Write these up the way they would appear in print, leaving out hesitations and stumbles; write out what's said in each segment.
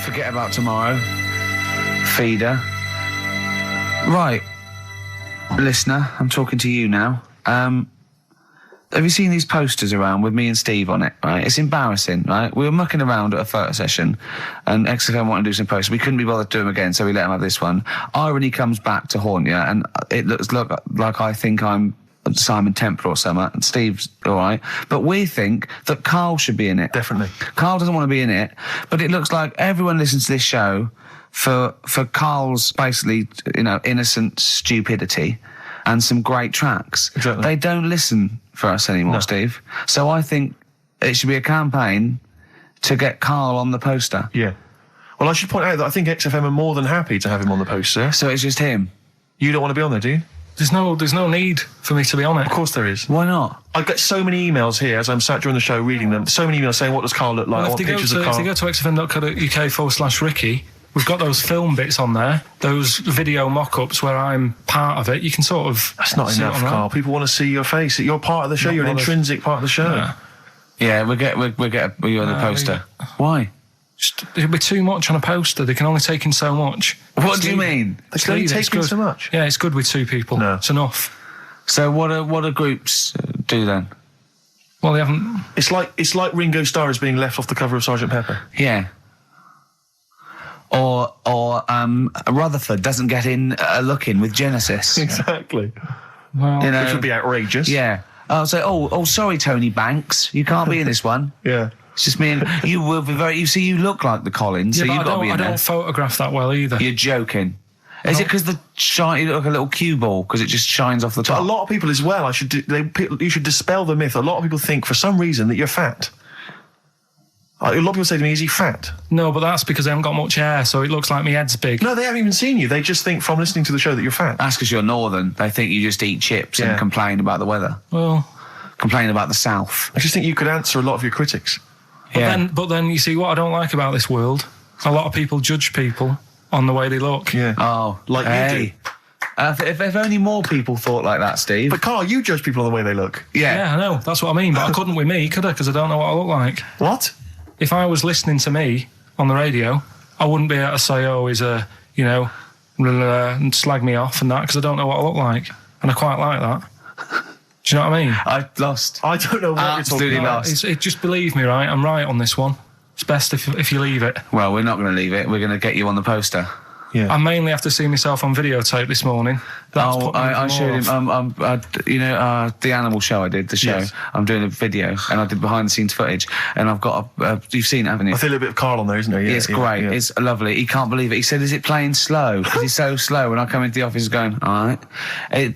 Forget about tomorrow. Feeder. Right. Listener, I'm talking to you now. Have you seen these posters around with me and Steve on it, right? It's embarrassing, right? We were mucking around at a photo session and XFM wanted to do some posters. We couldn't be bothered to do them again, so we let them have this one. Irony comes back to haunt you, and it looks like I think I'm Simon Temple or something, and Steve's all right. But we think that Karl should be in it. Definitely. Karl doesn't want to be in it, but it looks like everyone listens to this show for Karl's basically, innocent stupidity and some great tracks. Exactly. They don't listen for us anymore, Steve. So I think it should be a campaign to get Karl on the poster. Yeah. Well, I should point out that I think XFM are more than happy to have him on the poster. So it's just him. You don't want to be on there, do you? There's no need for me to be on it. Of course there is. Why not? I get so many emails here as I'm sat during the show reading them. So many emails saying, what does Karl look like? Well, I want pictures of Karl. If they go to xfm.co.uk/Ricky, we've got those film bits on there, those video mock-ups where I'm part of it. You can sort of... That's not enough, Karl. People want to see your face. You're part of the show. You're an intrinsic part of the show. Yeah, we'll get you on the poster. Why? It'll be too much on a poster. They can only take in so much. What do you mean? They can only take in so much? Yeah, it's good with two people. No. It's enough. So what do groups do then? Well, they haven't... It's like Ringo Starr is being left off the cover of Sgt. Pepper. Yeah. Or Rutherford doesn't get in a look in with Genesis. Exactly. Well, which would be outrageous. Yeah. Sorry, Tony Banks, you can't be in this one. Yeah. It's just me and you will be very. You see, you look like the Collins, so you've got to be in there. I don't photograph that well either. You're joking. Is it because you look like a little cue ball because it just shines off the top? But a lot of people as well. You should dispel the myth. A lot of people think for some reason that you're fat. A lot of people say to me, "Is he fat?" No, but that's because I haven't got much hair, so it looks like my head's big. No, they haven't even seen you. They just think from listening to the show that you're fat. That's because you're northern. They think you just eat chips and complain about the weather. Well, complain about the south. I just think you could answer a lot of your critics. But then you see what I don't like about this world. A lot of people judge people on the way they look. Yeah. Oh, like you do. If only more people thought like that, Steve. But Karl, you judge people on the way they look. Yeah, I know. That's what I mean. But I couldn't with me, could I? Because I don't know what I look like. What? If I was listening to me on the radio, I wouldn't be able to say, "Oh, he's a," and slag me off and that, because I don't know what I look like, and I quite like that. Do you know what I mean? I lost. I don't know what you're talking about. Just believe me, right? I'm right on this one. It's best if you leave it. Well, we're not going to leave it. We're going to get you on the poster. Yeah. I mainly have to see myself on videotape this morning. I showed him. The animal show I did, the show. Yes. I'm doing a video, and I did behind the scenes footage, and I've got you've seen it, haven't you? I feel a bit of Karl on there, isn't there? Yeah, it's great. Yeah. It's lovely. He can't believe it. He said, "Is it playing slow?" Because he's so slow. When I come into the office, going, "All right."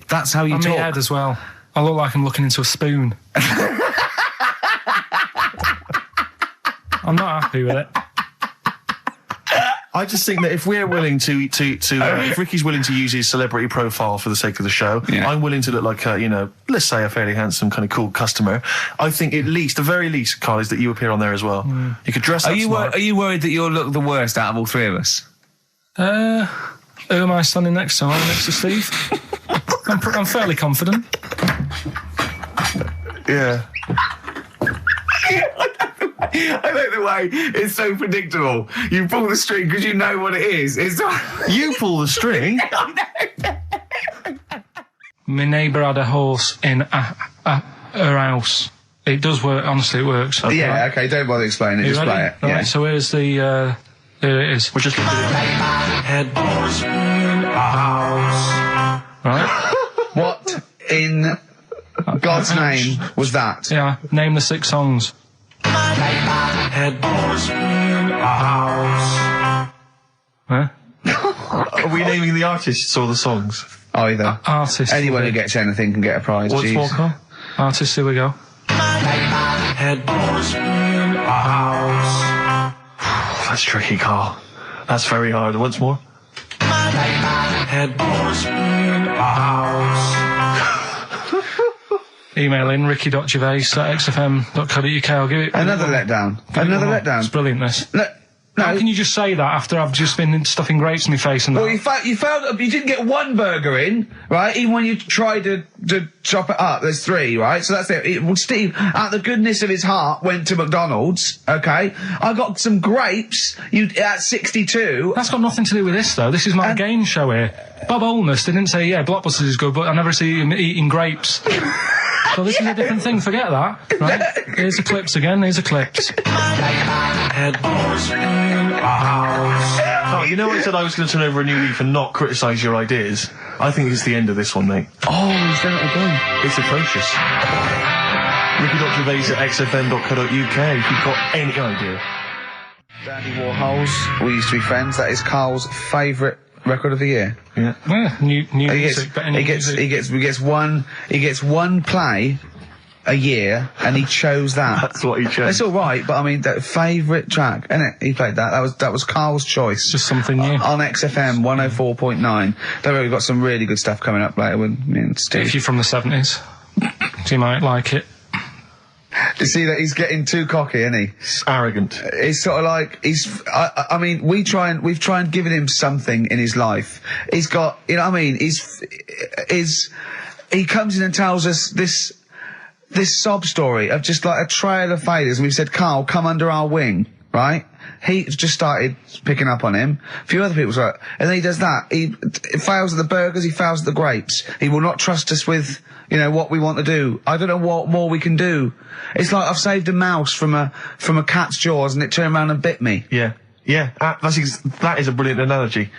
That's how you talk. My head as well. I look like I'm looking into a spoon. I'm not happy with it. I just think that if we're willing if Ricky's willing to use his celebrity profile for the sake of the show, I'm willing to look like let's say a fairly handsome, kind of cool customer. I think the very least, Karl, is that you appear on there as well. You could dress up smart. Are you worried that you'll look the worst out of all three of us? Who am I standing next to? I'm next to Steve. I'm fairly confident. Yeah. I like the way it's so predictable. You pull the string because you know what it is. You pull the string? My neighbour had a horse in her house. It does work, honestly, it works. Okay, don't bother explaining it, just play it. Right, so here's here it is. We're just going to do it. Head horse in a house. Right. What in God's name was that? Yeah, name the 6 songs. Head horse in a house. Huh? Are we naming the artists or the songs? Either. Artists. Anyone who gets anything can get a prize. What's more, Karl? Artists, here we go. Head horse in a house. That's tricky, Karl. That's very hard. Once more. Head horse in a house. Email in ricky.gervais@xfm.co.uk. I'll give it Another letdown. Another letdown. It's brilliant, this. Look, How can you just say that after I've just been stuffing grapes in my face and that? Well, you failed. You didn't get one burger in, right? Even when you tried to chop it up, there's 3, right? So that's it. Well, Steve, out of the goodness of his heart, went to McDonald's. Okay, I got some grapes. At 62. That's got nothing to do with this, though. This is my game show here. Bob Holness didn't say, yeah, Blockbusters is good, but I never see him eating grapes. So this is a different thing. Forget that. Right? Here's the clips again. Here's the clips. Oh, you know I said I was going to turn over a new leaf and not criticise your ideas? I think it's the end of this one, mate. Oh, he's done it again. It's atrocious. Ricky.Gervais at xfm.co.uk if you've got any idea. Dandy Warhols, we used to be friends. That is Carl's favourite record of the year. Yeah, new music. He gets one play a year, and he chose that. That's what he chose. It's all right, but I mean, that favourite track, innit? He played that. That was Carl's choice. Just something new on XFM 104.9. Don't worry, we've got some really good stuff coming up later with me and Steve. If you're from the 70s, you might like it. You see that he's getting too cocky, isn't he? It's arrogant. He's sort of like, I mean, we've tried giving him something in his life. He's got, you know what I mean? He comes in and tells us this sob story of just like a trail of failures. And we've said, Carl, come under our wing, right? He just started picking up on him. A few other people's like, and then he does that. He fails at the burgers, he fails at the grapes. He will not trust us with, you know, what we want to do. I don't know what more we can do. It's like I've saved a mouse from a cat's jaws and it turned around and bit me. Yeah. That is a brilliant analogy.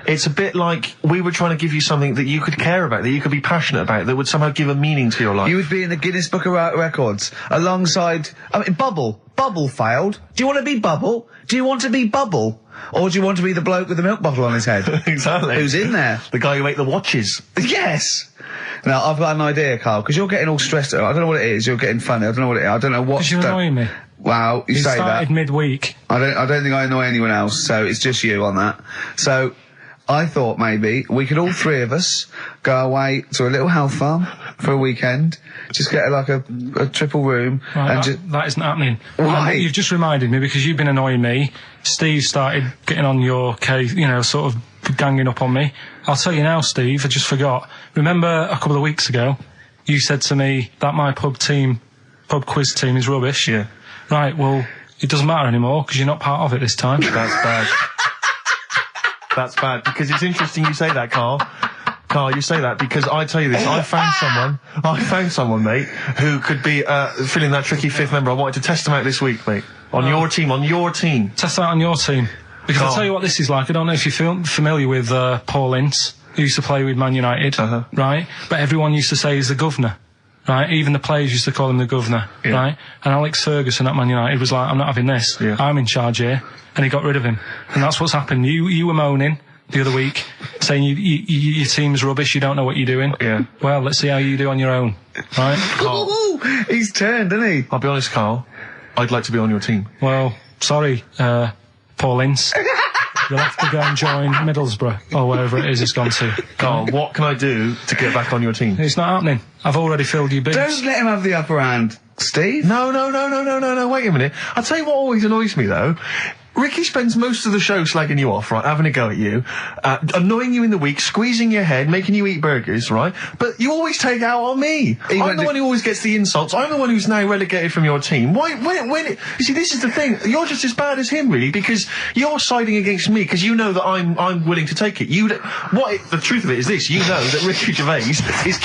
It's a bit like we were trying to give you something that you could care about, that you could be passionate about, that would somehow give a meaning to your life. You would be in the Guinness Book of Records alongside, I mean, Bubble. Bubble failed. Do you want to be Bubble? Do you want to be Bubble? Or do you want to be the bloke with the milk bottle on his head? Exactly. Who's in there? The guy who ate the watches. Yes. Now, I've got an idea, Carl, because you're getting all stressed out. I don't know what it is. You're getting funny. I don't know what it is. I don't know what... Because you're annoying me. Wow, you say that. You started midweek. I don't think I annoy anyone else, so it's just you on that. So, I thought maybe we could all 3 of us go away to a little health farm for a weekend, just get like a triple room, right, and that isn't happening. Why? You've just reminded me, because you've been annoying me. Steve started getting on your case, you know, sort of ganging up on me. I'll tell you now, Steve, I just forgot. Remember a couple of weeks ago, you said to me that my pub quiz team is rubbish. Yeah. Right, well, it doesn't matter anymore because you're not part of it this time. That's bad. That's bad, because it's interesting you say that, Carl. Carl, you say that because I tell you this, I found someone, mate, who could be filling that tricky 5th member. I wanted to test him out this week, mate. On your team. Test out on your team. Because I'll tell you what this is like. I don't know if you're familiar with Paul Ince, who used to play with Man United, right? But everyone used to say he's the governor, right? Even the players used to call him the governor, right? And Alex Ferguson at Man United was like, I'm not having this. Yeah. I'm in charge here. And he got rid of him. And that's what's happened. You were moaning the other week, saying your team's rubbish, you don't know what you're doing. Yeah. Well, let's see how you do on your own, right? Ooh, he's turned, isn't he? I'll be honest, Carl, I'd like to be on your team. Well, sorry, Paul Ince. You'll have to go and join Middlesbrough, or wherever it is it's gone to. Carl, what can I do to get back on your team? It's not happening. I've already filled your boots. Don't let him have the upper hand, Steve. No, wait a minute. I'll tell you what always annoys me, though. Ricky spends most of the show slagging you off, right, having a go at you, annoying you in the week, squeezing your head, making you eat burgers, right? But you always take it out on me. I'm the one who always gets the insults. I'm the one who's now relegated from your team. Why, you see, this is the thing. You're just as bad as him, really, because you're siding against me, because you know that I'm willing to take it. The truth of it is this, you know that Ricky Gervais is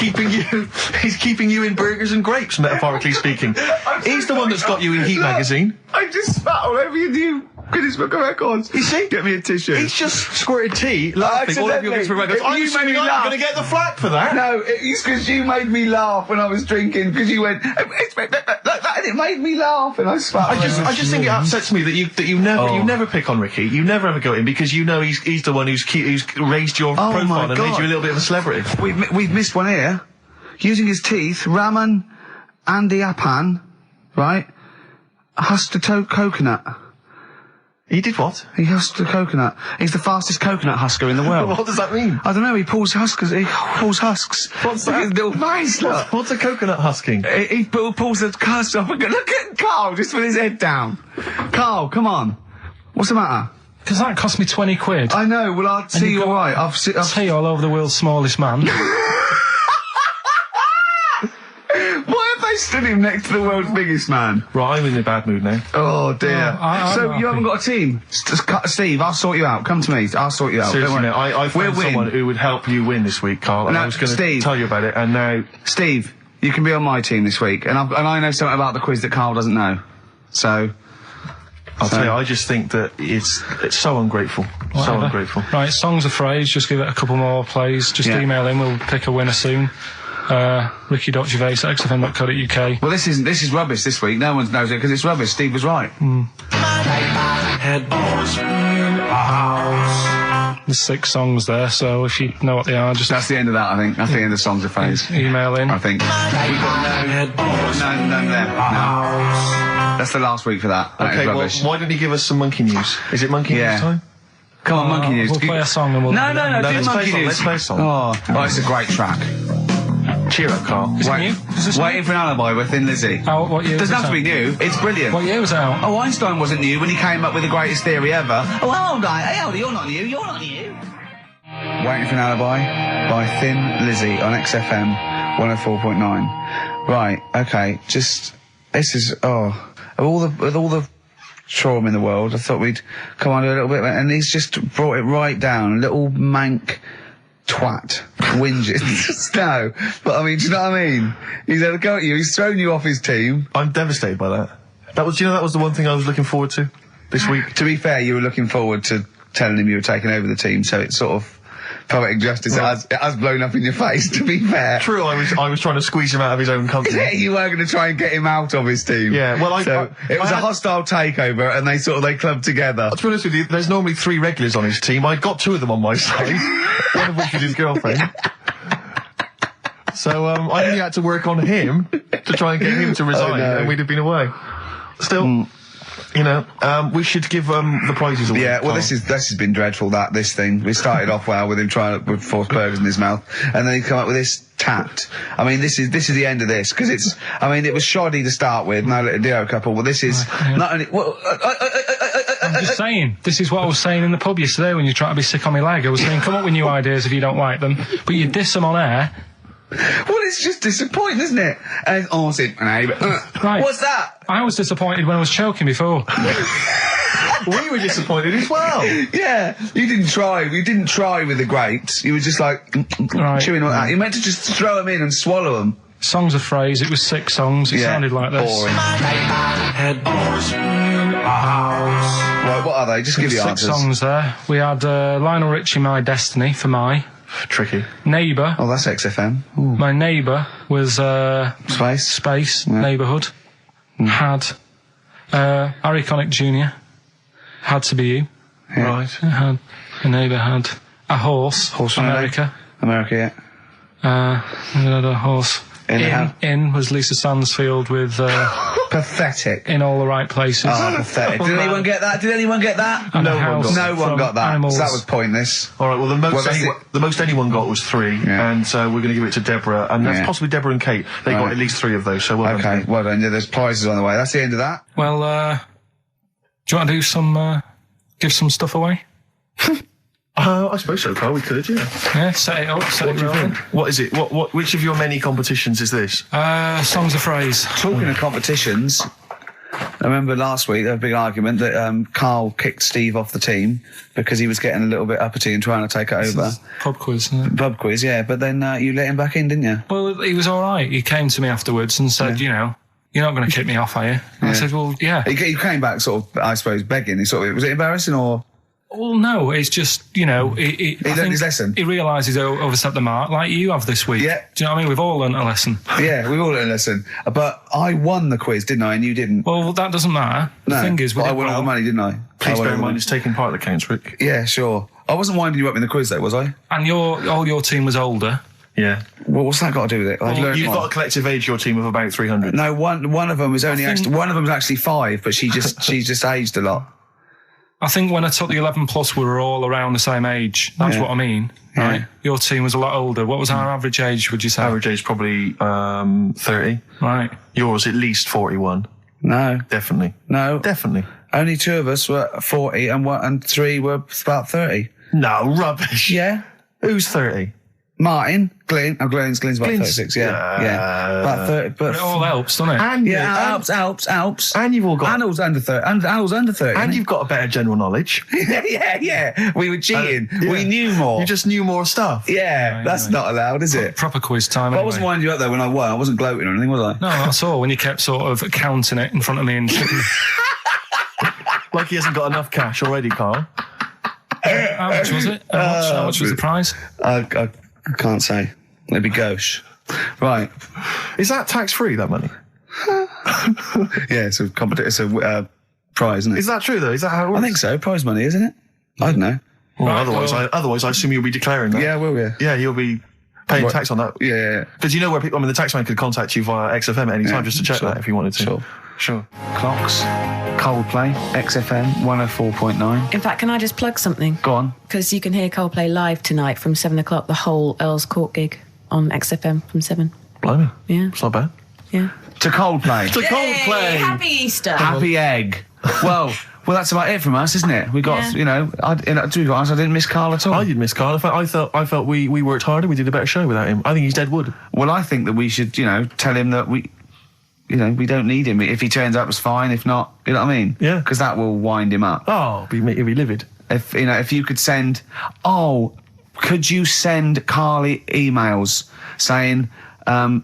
keeping you in burgers and grapes, metaphorically speaking. He's the one that's got you in Heat magazine. I just spat all over your new Guinness Book of Records. You see? Get me a tissue. He's just squirted tea, laughing all over your Guinness Book of Records. I'm going to get the flak for that. No, it's because you made me laugh when I was drinking, because you went, like that, and it made me laugh, and I spat. I just think it upsets me that you never pick on Ricky. You never ever go at him, because you know he's the one who's raised your profile and made you a little bit of a celebrity. We've missed one here. Using his teeth, Raman Andiapan, right? Husked a coconut. He did what? He husked a coconut. He's the fastest coconut husker in the world. What does that mean? I don't know. He pulls husks. What's that? Little nice. What's a coconut husking? He pulls the husk off and look at Carl just with his head down. Carl, come on. What's the matter? Because that cost me 20 quid. I know. Well, I'll see you all right. I've tea all over the world's smallest man. Why have they stood him next to the world's biggest man? Right, I'm in a bad mood now. Oh dear. So you haven't got a team? Steve, I'll sort you out. Come to me. I'll sort you out. Seriously, no, I found someone who would help you win this week, Carl. And I was going to tell you about it, and now... Steve, you can be on my team this week, and I know something about the quiz that Carl doesn't know. So... I'll tell you, I just think that it's so ungrateful. Whatever. So ungrateful. Right, songs of phrase, just give it a couple more plays. Just email in, we'll pick a winner soon. Ricky.Gervais at XFM.co.uk. Well, this is rubbish this week. No one knows it because it's rubbish. Steve was right. There's 6 songs there, so if you know what they are, just... That's the end of that, I think. That's the end of songs of phrase. Email in. I think. We've got none there. No. That's the last week for that. Okay, well, why don't you give us some monkey news? Is it monkey news time? Come on, monkey news. We'll play a song and we'll... No, let's monkey news. Let's play a song. Oh, it's a great track. Cheer up, Carl. Is it new? Is this Waiting for an Alibi with Thin Lizzy. What year Doesn't was have to be new. It's brilliant. What year was it out? Oh, Einstein wasn't new when he came up with the greatest theory ever. Oh, hold on. Hey, hold on. You're not new. You're not new. Waiting for an Alibi by Thin Lizzy on XFM 104.9. Right, okay, this is, with all the trauma in the world, I thought we'd come on a little bit, and he's just brought it right down, little mank twat, whinges. No, but I mean, do you know what I mean? He's had a go at you, he's thrown you off his team. I'm devastated by that. That was the one thing I was looking forward to this week. To be fair, you were looking forward to telling him you were taking over the team, so it's sort of poetic justice. It has blown up in your face, to be fair. True, I was trying to squeeze him out of his own company. You were going to try and get him out of his team. Yeah, well, it was a hostile takeover, and they clubbed together. To be honest with you, there's normally 3 regulars on his team. I got 2 of them on my side, one of which is his girlfriend. So I only had to work on him to try and get him to resign, and we'd have been away. Still... You know, we should give the prizes away. Yeah, well, this has been dreadful. This thing. We started off well with him trying to force burgers in his mouth, and then he come up with this tapped. I mean, this is the end of this because it's. I mean, it was shoddy to start with. No little duo couple. Well, this is not only. Well, I'm just saying. This is what I was saying in the pub yesterday when you try to be sick on my leg. I was saying, come up with new ideas if you don't like them, but you diss them on air. Well, it's just disappointing, isn't it? And right. What's that? I was disappointed when I was choking before. We were disappointed as well. Yeah, you didn't try. You didn't try with the grapes. You were just like chewing on that. You meant to just throw them in and swallow them. Songs of phrase. It was 6 songs. It sounded like this. Boring. Right, what are they? Just give you answers. 6 songs there. We had Lionel Richie, My Destiny, for my. Tricky. Neighbour. Oh, that's XFM. Ooh. My Neighbour was Space. Neighbourhood. Had Harry Connick Jr. Had to be you. Yeah. Right. Had a neighbour had a horse. America. Yeah. We had a horse. In was Lisa Stansfield with pathetic. In All the Right Places. Oh, pathetic. Did anyone get that? And no one got that. Animals. So that was pointless. All right, well, the most anyone got was 3, and so we're going to give it to Deborah, and that's possibly Deborah and Kate. They got at least 3 of those, so well done. Well done. Yeah, there's prizes on the way. That's the end of that. Well, do you want to do some, give some stuff away? I suppose so, Carl. We could, yeah. Yeah, set it up. What do you think? What is it? Which of your many competitions is this? Songs of phrase. Talking of competitions, I remember last week there was a big argument that Carl kicked Steve off the team because he was getting a little bit uppity and trying to take it over. Pub quiz, isn't it? Pub quiz, yeah. But then you let him back in, didn't you? Well, he was all right. He came to me afterwards and said, you know, you're not going to kick me off, are you? And I said, well, yeah. He came back sort of, I suppose, begging. Was it embarrassing or...? Well, no, it's just, you know... He learned his lesson. He realises he overstepped the mark, like you have this week. Yeah. Do you know what I mean? We've all learnt a lesson. Yeah, we've all learned a lesson. But I won the quiz, didn't I? And you didn't. Well, that doesn't matter. The thing is... I won all the money, didn't I? Please bear in mind it's taking part of the counts, Rick. Yeah, sure. I wasn't winding you up in the quiz, though, was I? And all your team was older. Yeah. Well, what's that got to do with it? Well, you've got a collective age, your team, of about 300. No, one of them was one of them was actually 5, but she just aged a lot. I think when I took the 11 plus, we were all around the same age. That's what I mean, right? Your team was a lot older. What was our average age, would you say? Average age probably 30. Right. Yours at least 41. No. Definitely. No. Definitely. Only 2 of us were 40 and 3 were about 30. No, rubbish. Yeah. Who's 30? Martin, Glenn's about Glenn's- 36, yeah. About 30, but... It all helps, doesn't it? And helps. And you've all got... Arnold's under 30. Arnold's under 30. And you've got a better general knowledge. yeah. We were cheating. Yeah. We knew more. You just knew more stuff. Yeah, that's not allowed, is it? Proper quiz time. But I Anyway. wasn't winding you up though when I won. I wasn't gloating or anything, was I? No, that's all. When you kept sort of counting it in front of me and checking. Like he hasn't got enough cash already, Carl. How much was it? How much was the prize? I can't say. Maybe gauche. Right. Is that tax-free, that money? Yeah, it's a prize, isn't it? Is that true, though? Is that how it works? I think so. Prize money, isn't it? I don't know. Well, Right, otherwise, I assume you'll be declaring that. Yeah, will we? Yeah, you'll be paying What? tax on that. Yeah. Because you know where people... I mean, the taxman could contact you via XFM at any time just to check sure. that if you wanted to. Sure. Clocks. Coldplay. XFM 104.9. In fact, can I just plug something? Go on. Because you can hear Coldplay live tonight from 7 o'clock, the whole Earl's Court gig on XFM from 7. Blimey. Yeah. It's not bad. Yeah. To Coldplay. To Coldplay! Happy Easter! Happy egg. Well, that's about it from us, isn't it? We got, Yeah. to be honest, I didn't miss Carl at all. I did miss Carl. In fact, I felt we worked harder. We did a better show without him. I think he's dead wood. Well, I think that we should, tell him that we don't need him. If he turns up, it's fine. If not, you know what I mean? Yeah. Because that will wind him up. Oh, he'd be livid. If you could send, could you send Carly emails saying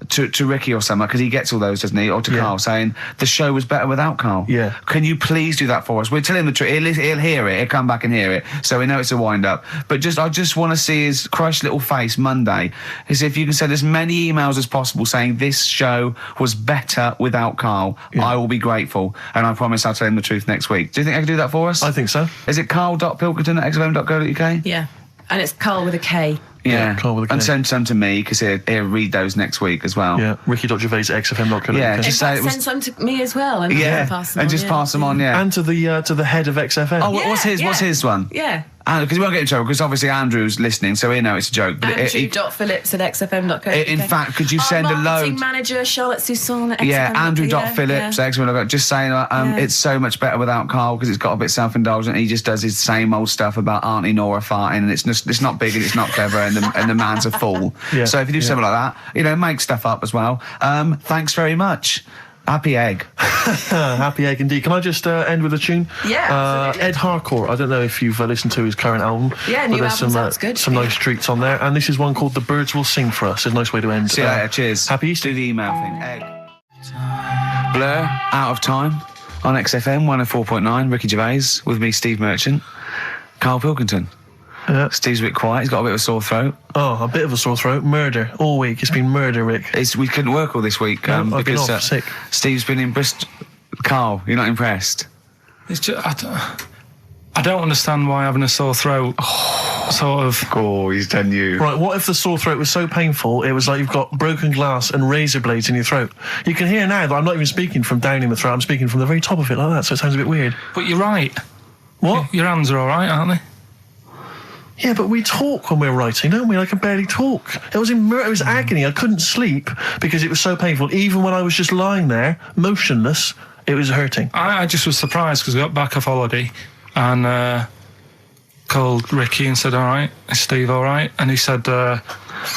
to Ricky or something, because he gets all those, doesn't he? Or to Yeah. Carl saying the show was better without Carl. Yeah. Can you please do that for us? We'll tell him the truth. He'll hear it. He'll come back and hear it. So we know it's a wind up. But I just want to see his crushed little face Monday. Is if you can send as many emails as possible saying this show was better without Carl. Yeah. I will be grateful, and I promise I'll tell him the truth next week. Do you think I can do that for us? I think so. Is it carl.pilkington@xfm.co.uk? Yeah. And it's Carl with a K. Yeah, Carl with a K. and send some to me because he'll read those next week as well. Yeah. Ricky.gervais@xfm.co.uk. Yeah, In just fact, say it send was. some to me as well. And Yeah, pass them and on, just pass them on. Yeah. And to the head of XFM. Oh, what's his? yeah. What's his one? Yeah. Because we won't get in trouble because obviously Andrew's listening, so he know it's a joke. But Andrew.phillips@xfm.co.uk. in fact, could you send a Marketing load? manager Charlotte Sousson at Yeah, XFM. Andrew.Phillips, XFM. Just saying, it's so much better without Carl because it's got a bit self-indulgent. He just does his same old stuff about Auntie Nora farting, and it's not big and it's not clever, and the man's a fool. Yeah, So if you do something like that, make stuff up as well. Thanks very much. Happy egg. Happy egg indeed. Can I just end with a tune? Yeah, absolutely. Ed Harcourt. I don't know if you've listened to his current album. Yeah, but new there's album sounds good. some Yeah. nice treats on there. And this is one called The Birds Will Sing for Us. It's a nice way to end. See you later. Cheers. Happy Easter. Do the email thing. Egg. Blur, Out of Time on XFM 104.9. Ricky Gervais with me, Steve Merchant. Karl Pilkington. Yeah. Steve's a bit quiet. He's got a bit of a sore throat. Oh, a bit of a sore throat. Murder. All week. It's been murder, Rick. We couldn't work all this week No, I've been because off sick. Steve's been in Bristol. Carl, you're not impressed? It's just, I don't understand why having a sore throat sort of... Oh, he's done you. Right, what if the sore throat was so painful it was like you've got broken glass and razor blades in your throat? You can hear now that I'm not even speaking from down in the throat, I'm speaking from the very top of it like that, so it sounds a bit weird. But you're right. What? Your hands are all right, aren't they? Yeah, but we talk when we're writing, don't we? I can barely talk. It was agony. I couldn't sleep because it was so painful. Even when I was just lying there, motionless, it was hurting. I just was surprised because I got back off holiday and called Ricky and said, all right, is Steve all right? And he said,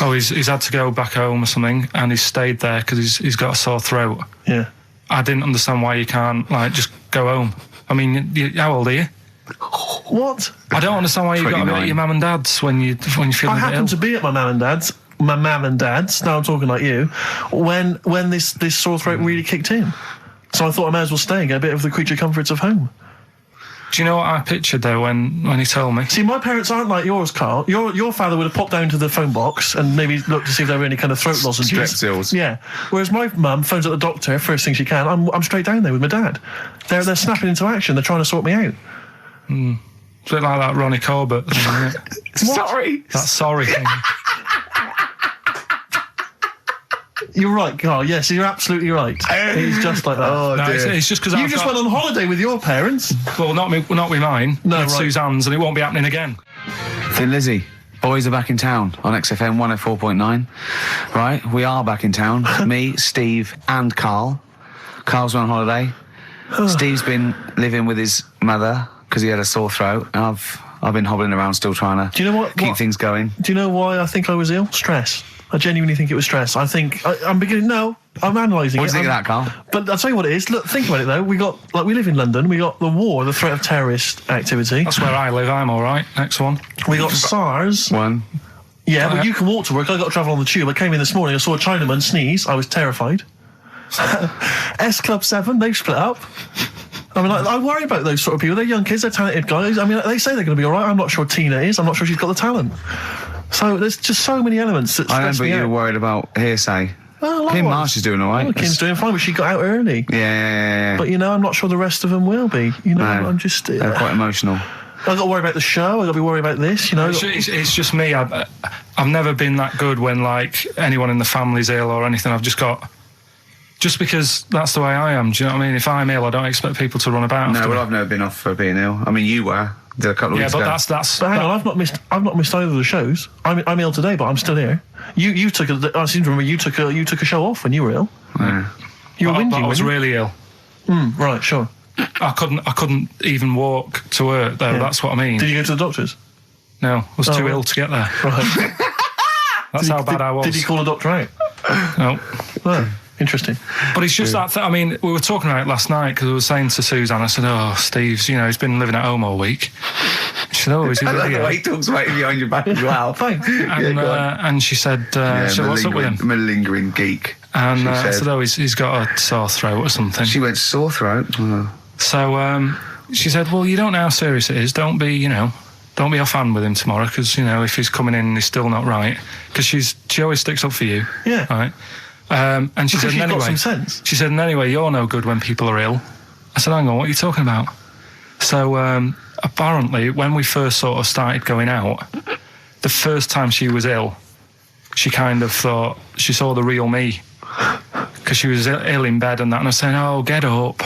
he's had to go back home or something and he's stayed there because he's got a sore throat. Yeah. I didn't understand why you can't, just go home. I mean, how old are you? What? I don't understand why you've got to be 29. at your mum and dad's when you feel I a bit ill. happened to be at my mum and dad's. Now I'm talking like you. When this sore throat really kicked in. So I thought I may as well stay and get a bit of the creature comforts of home. Do you know what I pictured though when he told me? See, my parents aren't like yours, Carl. Your father would have popped down to the phone box and maybe looked to see if there were any kind of throat lozenges. Strepsils. Yeah. Whereas my mum phones at the doctor first thing she can. I'm straight down there with my dad. They're snapping into action. They're trying to sort me out. It's a bit like that Ronnie Corbett thing, isn't it? Sorry. That sorry thing. You're right, Carl. Yes, you're absolutely right. He's just like that. Oh, No, dear. it's just because You just went on holiday with your parents. Well, not with mine. No, with right. Suzanne's, and it won't be happening again. Thin Lizzy. Boys are back in town on XFM 104.9. Right, we are back in town. Me, Steve, and Carl. Carl's on holiday. Steve's been living with his mother because he had a sore throat, and I've been hobbling around still trying to Do you know what? keep things going. Do you know why I think I was ill? Stress. I genuinely think it was stress. I think I'm beginning. No, I'm analysing it. What do you think of that, Carl? But I'll tell you what it is. Look, think about it though. We live in London. We got the war, the threat of terrorist activity. That's where I live. I'm all right. Next one. We got SARS. One. Yeah, but you can walk to work. I got to travel on the tube. I came in this morning. I saw a Chinaman sneeze. I was terrified. S Club 7. They've split up. I mean, I worry about those sort of people. They're young kids. They're talented guys. I mean, they say they're going to be all right. I'm not sure Tina is. I'm not sure she's got the talent. So there's just so many elements that stress I remember me you out. were worried about hearsay. Oh, Kim Marsh is doing all right. Oh, Kim's doing fine, but she got out early. Yeah. But, I'm not sure the rest of them will be. No, I'm just... they're quite emotional. I've got to worry about the show. I've got to be worried about this, It's just me. I've never been that good when, like, anyone in the family's ill or anything. I've just got... Just because that's the way I am, do you know what I mean? If I'm ill, I don't expect people to run about. No, well, I've never been off for being ill. I mean, you were. A couple of weeks ago. But that's. But hang on, I've not missed either of the shows. I'm ill today, but I'm still here. You took I seem to remember you took a show off when you were ill. Yeah. You were whinging. I was really ill. Right, sure. I couldn't even walk to work though. Yeah. That's what I mean. Did you go to the doctors? No, I was too right. ill to get there. Right. That's how bad I was. Did you call a doctor out? No. Oh, interesting. But it's just that. I mean, we were talking about it last night because I was saying to Suzanne, I said, "Oh, Steve's, he's been living at home all week." She said, "Oh, is he I like really the ill?" way he talks about you behind your back as well. Thanks. And she said, "So what's up with him?" I'm a lingering geek. And said. I said, "Oh, he's got a sore throat or something." She went sore throat. Oh. So she said, "Well, you don't know how serious it is. Don't be off hand with him tomorrow because if he's coming in and he's still not right, because she always sticks up for you." Yeah. Right. And she Because said, she's "Anyway, got some sense. she said, and anyway, you're no good when people are ill." I said, "Hang on, what are you talking about?" So apparently, when we first sort of started going out, the first time she was ill, she kind of thought she saw the real me because she was ill in bed and that, and I was saying, "Oh, get up."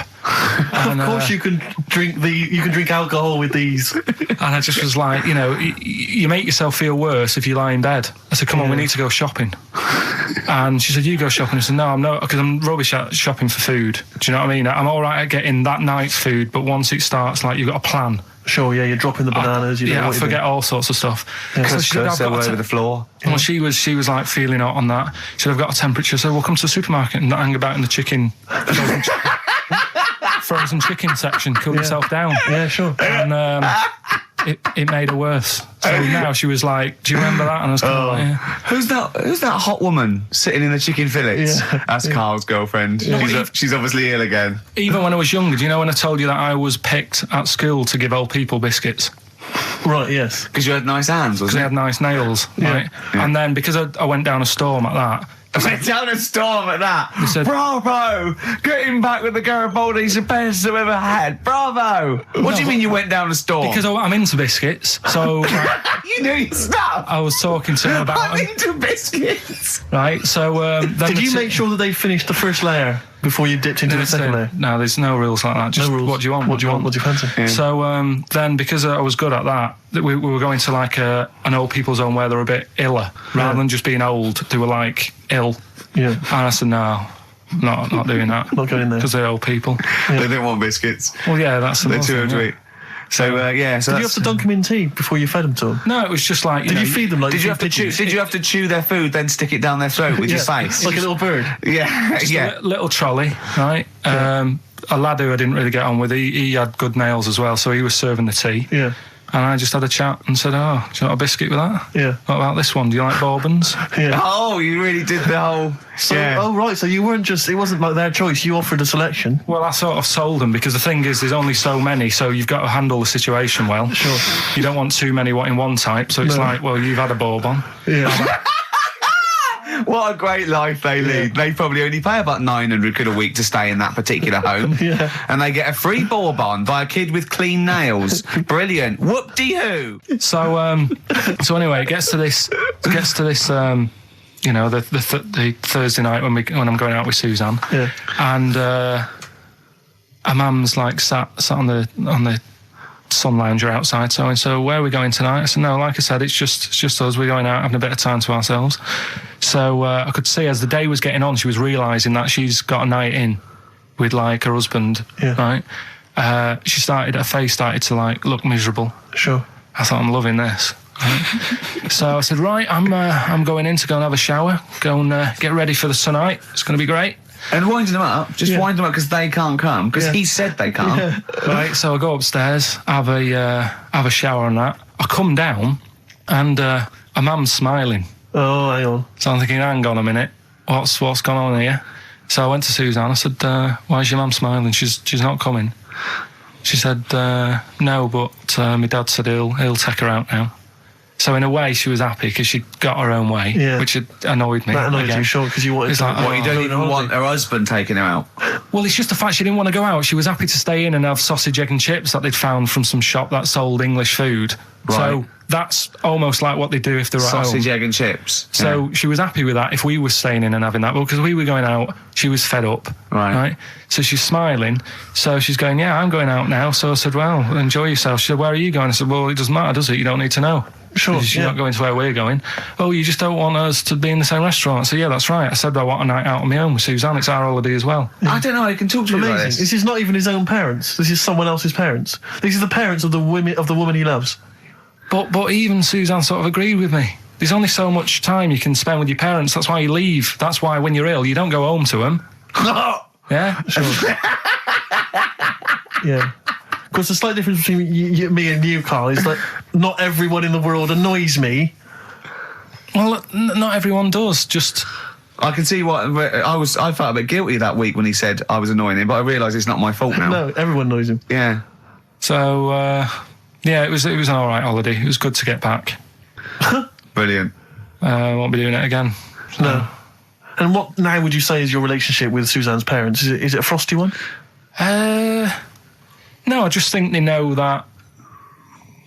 And, of course, you can drink alcohol with these. And I just was like, you make yourself feel worse if you lie in bed. I said, "Come on, we need to go shopping." And she said, "You go shopping." I said, "No, I'm not, because I'm rubbish at shopping for food." Do you know what I mean? I'm all right at getting that night's food, but once it starts, like, you've got a plan. Sure, yeah, you're dropping the bananas. I forget all sorts of stuff. Yeah, So she said, "I've got over the floor." Well, she was like feeling hot on that. She said, "I've got a temperature, so we'll come to the supermarket and not hang about in the frozen chicken section, cool yourself down." Yeah, sure. And it made her worse. So now she was like, "Do you remember that?" And I was kind of like, "Yeah." Who's that hot woman sitting in the chicken fillets? Yeah. That's Carl's girlfriend. She's obviously ill again. Even when I was younger, do you know when I told you that I was picked at school to give old people biscuits? Right, yes. Because you had nice hands, Because wasn't they it? had nice nails, right? Yeah. And then because I went down a storm at that, I went down a storm at that. said- Bravo! Getting back with the Garibaldi's the best I've ever had. Bravo! What do you mean you went down a storm? because I'm into biscuits, so you knew your stuff. I was talking to him about I'm them, into biscuits. right? So then Did you make sure that they finished the first layer before you dipped into the second layer? No, there's no rules like that. Just No rules. what do you want? What do you want? What do you fancy? Yeah. So then, because I was good at that, we were going to like an old people's home where they're a bit iller, rather than just being old. They were like ill, Yeah. and I said, "No, not doing that." Not going there. Because they're old people. They didn't want biscuits. Well, yeah, that's the They're most too thing, old to yeah. eat. So Did you have to dunk them in tea before you fed them to them? No, it was just like Did you feed them like? Did you have to chew? Did you have to chew their food, then stick it down their throat with your face? like a little bird? Yeah, yeah. Little trolley, right? A lad who I didn't really get on with, he had good nails as well, so he was serving the tea. Yeah. And I just had a chat and said, "Oh, do you want a biscuit with that? Yeah. What about this one? Do you like bourbons?" Yeah. Oh, you really did the whole. So, yeah. oh right, so you weren't just, it wasn't like their choice, you offered a selection. Well, I sort of sold them because the thing is, there's only so many, so you've got to handle the situation well. Sure. You don't want too many in one type, so it's No. like, well, you've had a bourbon. Yeah. What a great life they lead. They probably only pay about 900 quid a week to stay in that particular home. Yeah. And they get a free bourbon by a kid with clean nails. Brilliant. Whoop-de-hoo. So anyway, it gets to this, the Thursday night when I'm going out with Suzanne. Yeah. And her mum's like sat on the sun lounger outside, so where are we going tonight? I said, "No, like I said, it's just us. We're going out having a bit of time to ourselves." So I could see as the day was getting on, she was realising that she's got a night in with like her husband, Yeah. right? Her face started to like look miserable. Sure. I thought, I'm loving this. So I said, right, I'm going in to go and have a shower, go and get ready for the tonight. It's going to be great. And winding them up, just wind them up because they can't come, because he said they can't. Yeah. Right, so I go upstairs, have a shower and that. I come down, and a man's smiling. Oh, hang on. So I'm thinking, hang on a minute, what's gone on here? So I went to Suzanne. I said, why is your mum smiling? She's not coming. She said, no, but my dad said he'll take her out now. So in a way, she was happy because she got her own way, which annoyed me. That annoyed you, sure, because you wanted It's to... like, What, you don't even want her husband taking her out? Well, it's just the fact she didn't want to go out. She was happy to stay in and have sausage, egg and chips that they'd found from some shop that sold English food. Right. So that's almost like what they do if they're at home. Sausage, egg and chips. So she was happy with that if we were staying in and having that. Well, because we were going out, she was fed up. Right. So she's smiling. So she's going, yeah, I'm going out now. So I said, well, enjoy yourself. She said, where are you going? I said, well, it doesn't matter, does it? You don't need to know. Sure, You're not going to where we're going. Oh, you just don't want us to be in the same restaurant. I said, yeah, that's right. I said, I want a night out on my own with Suzanne. It's our holiday as well. I don't know, I can talk to you Amazing. about this. This is not even his own parents. This is someone else's parents. These are the parents of the woman he loves. But even Suzanne sort of agreed with me. There's only so much time you can spend with your parents. That's why you leave. That's why when you're ill, you don't go home to them. Yeah? Sure. Yeah. Of course, the slight difference between me and you, Carl, is that not everyone in the world annoys me. Well, not everyone does. Just... I can see what I felt a bit guilty that week when he said I was annoying him, but I realise it's not my fault now. No, everyone annoys him. Yeah. So, yeah, it was an all right holiday. It was good to get back. Brilliant. Won't be doing it again. So. No. And what now would you say is your relationship with Suzanne's parents? Is it a frosty one? No, I just think they know that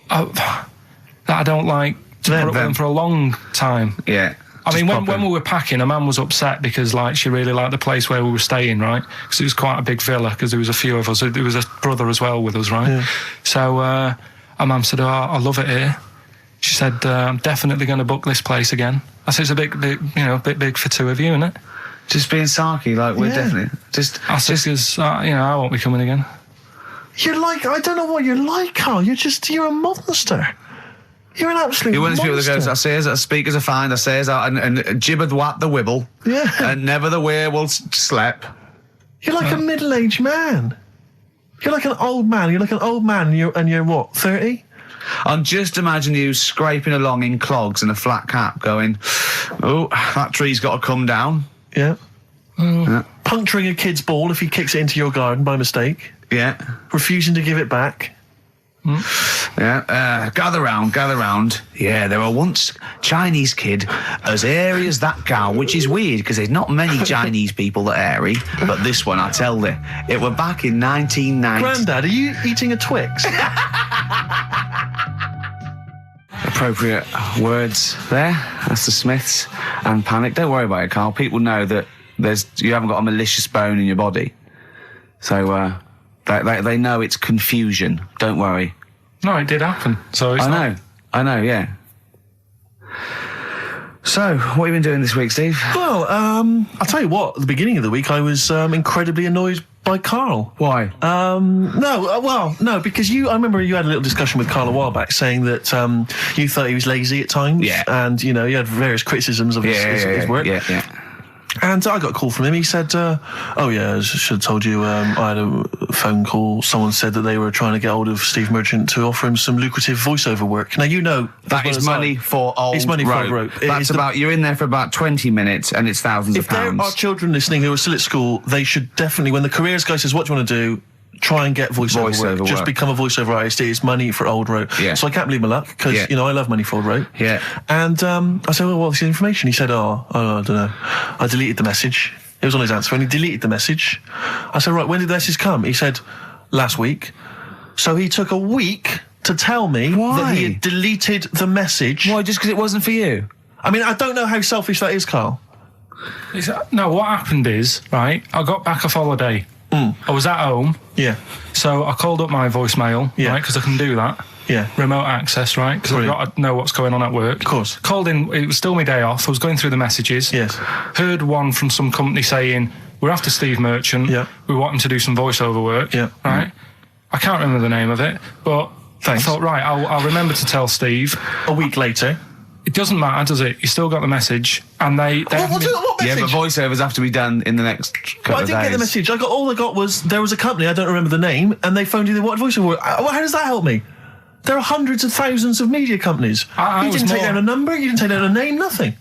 I don't like to put up with them for a long time. Yeah. I mean, when we were packing, a man was upset because like she really liked the place where we were staying, right? Because it was quite a big villa. Because there was a few of us. There was a brother as well with us, right? Yeah. So our mum said, "Oh, I love it here." She said, "I'm definitely going to book this place again." I said, "It's a bit big for two of you, isn't it?" Just being sarky, like we're definitely I said, because I won't be coming again. You're like, I don't know what you're like, Carl. You're a monster. You're an absolute You're one of those people that monster. goes, I say as speakers are fine, I say as and gibbered what the wibble. Yeah. And never the way will slep. You're like a middle-aged man. You're like an old man. You're like an old man and you're what, 30? I'm just imagining you scraping along in clogs and a flat cap going, oh, that tree's got to come down. Yeah. Yeah. Puncturing a kid's ball if he kicks it into your garden by mistake. Yeah. Refusing to give it back. Yeah, gather round. Yeah, there were once Chinese kid as airy as that cow, which is weird because there's not many Chinese people that airy, but this one, I tell you, it were back in 1990. Grandad, are you eating a Twix? Appropriate words there. That's the Smiths and Panic. Don't worry about it, Carl. People know that you haven't got a malicious bone in your body, so they know it's confusion. Don't worry. No, it did happen. So it's I know, yeah. So, what have you been doing this week, Steve? Well, I'll tell you what, at the beginning of the week I was incredibly annoyed by Carl. Why? No, because I remember you had a little discussion with Carl a while back saying that you thought he was lazy at times. Yeah. And, you had various criticisms of his work. Yeah. And I got a call from him. He said, oh, yeah, I should have told you, I had a phone call. Someone said that they were trying to get hold of Steve Merchant to offer him some lucrative voiceover work. Now, that is money for old rope. That's you're in there for about 20 minutes and it's thousands of pounds. If there are children listening who are still at school, they should definitely, when the careers guy says, what do you want to do? Try and get voiceover work. Just become a voiceover artist. It's money for old rope. Yeah. So I can't believe my luck because, I love money for old rope. Yeah. And I said, well, what's the information? He said, I don't know. I deleted the message. It was on his answer phone. He deleted the message. I said, right, when did the message come? He said, last week. So he took a week to tell me that he had deleted the message. Why? Just because it wasn't for you? I mean, I don't know how selfish that is, Carl. No, what happened is, right, I got back off holiday. I was at home. Yeah. So I called up my voicemail, right, because I can do that. Yeah. Remote access, right, because I've got to know what's going on at work. Of course. Called in, it was still my day off. I was going through the messages. Yes. Heard one from some company saying, We're after Steve Merchant. Yeah. We want him to do some voiceover work. Yeah. Right? I can't remember the name of it, but Thanks. I thought, right, I'll remember to tell Steve. A week later. It doesn't matter, does it? You still got the message, and they What haven't message? Yeah, but voiceovers have to be done in the next couple I of didn't days. get the message. All I got was there was a company, I don't remember the name, and they phoned you. They wanted voiceover. How does that help me? There are hundreds of thousands of media companies. I You was didn't take more- down a number. You didn't take down a name. Nothing.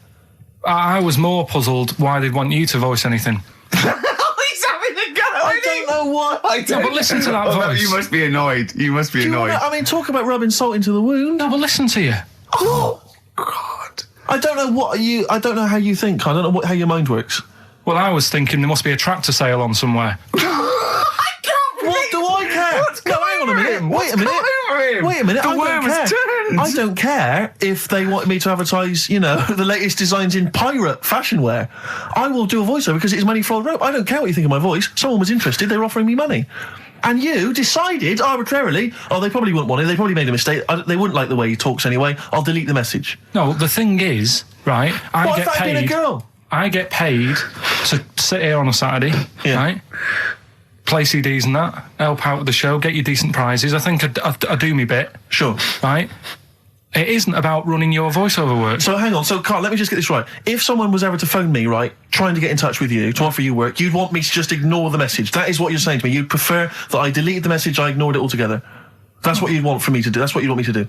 I was more puzzled why they'd want you to voice anything. He's having a go. I don't know why. No, but listen to that voice. You must be annoyed. You must be Do you annoyed. wanna, talk about rubbing salt into the wound. No, but listen to you. Oh, God. I don't know I don't know how you think. I don't know how your mind works. Well, I was thinking there must be a tractor sale on somewhere. What do I care? No, hang on a minute. Wait a minute. Wait a minute. The I worm don't has care. turned. I don't care if they want me to advertise, the latest designs in pirate fashion wear. I will do a voiceover because it's money for the rope. I don't care what you think of my voice. Someone was interested. They were offering me money. And you decided arbitrarily, they probably wouldn't want it. They probably made a mistake. They wouldn't like the way he talks anyway. I'll delete the message. No, the thing is, right, I get if I'd been a paid. girl? I get paid to sit here on a Saturday, Yeah. right? Play CDs and that, help out with the show, get you decent prizes. I think I do me bit, Sure. right? It isn't about running your voiceover work. So hang on. So Carl, let me just get this right. If someone was ever to phone me, right, trying to get in touch with you, to offer you work, you'd want me to just ignore the message. That is what you're saying to me. You'd prefer that I deleted the message, I ignored it altogether. That's what you'd want for me to do. That's what you'd want me to do.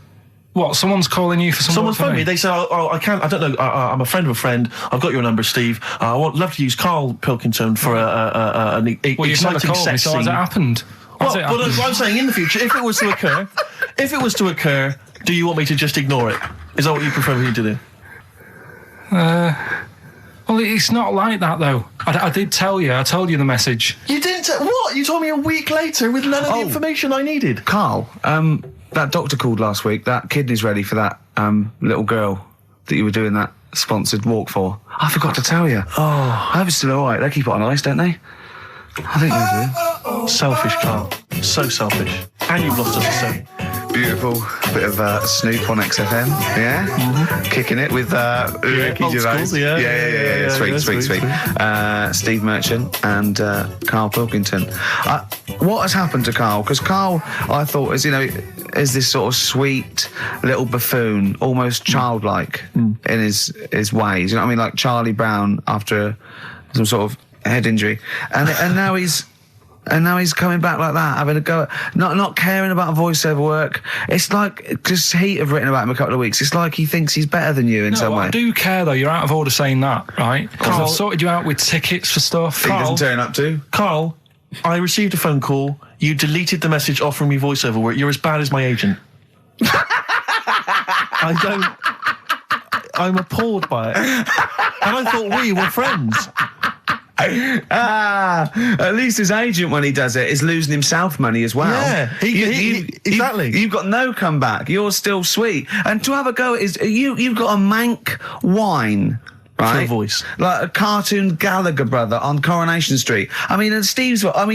What, someo's calling you for some Someone's work for phoned me. They say, I can't, I don't know, I'm a friend of a friend. I've got your number, Steve. Love to use Karl Pilkington for an Well, you've never exciting called me, sex so has scene. it happened? Well, Has it but happened? I'm saying in the future, if it was to occur, do you want me to just ignore it? Is that what you prefer me to do? Well, it's not like that, though. I did tell you. I told you the message. You didn't. What? You told me a week later with none of the information I needed. Carl, that doctor called last week. That kidney's ready for that little girl that you were doing that sponsored walk for. I forgot to tell you. Oh, I hope it's still all right. They keep it on ice, don't they? I think they do. Selfish, Carl. So selfish. And you've lost us a set. Beautiful bit of Snoop on XFM, yeah? Mm-hmm. Kicking it with Ricky old Gervais. school, yeah. Sweet. Steve Merchant and Karl Pilkington. What has happened to Karl? Because Karl, I thought, is this sort of sweet little buffoon, almost childlike in his ways. You know what I mean? Like Charlie Brown after some sort of head injury, and now he's coming back like that, having a go at not caring about voiceover work. It's like, because Heat have written about him a couple of weeks, it's like he thinks he's better than you in some way. I do care, though. You're out of order saying that, right? Because I've sorted you out with tickets for stuff. He doesn't turn up to. Carl, I received a phone call. You deleted the message offering me voiceover work. You're as bad as my agent. I'm appalled by it. And I thought we were friends. At least his agent, when he does it, is losing himself money as well. Yeah, exactly. You've got no comeback. You're still sweet. And to have a go is you've got a mank whine. Right? For a voice. Like a cartoon Gallagher brother on Coronation Street. I mean, and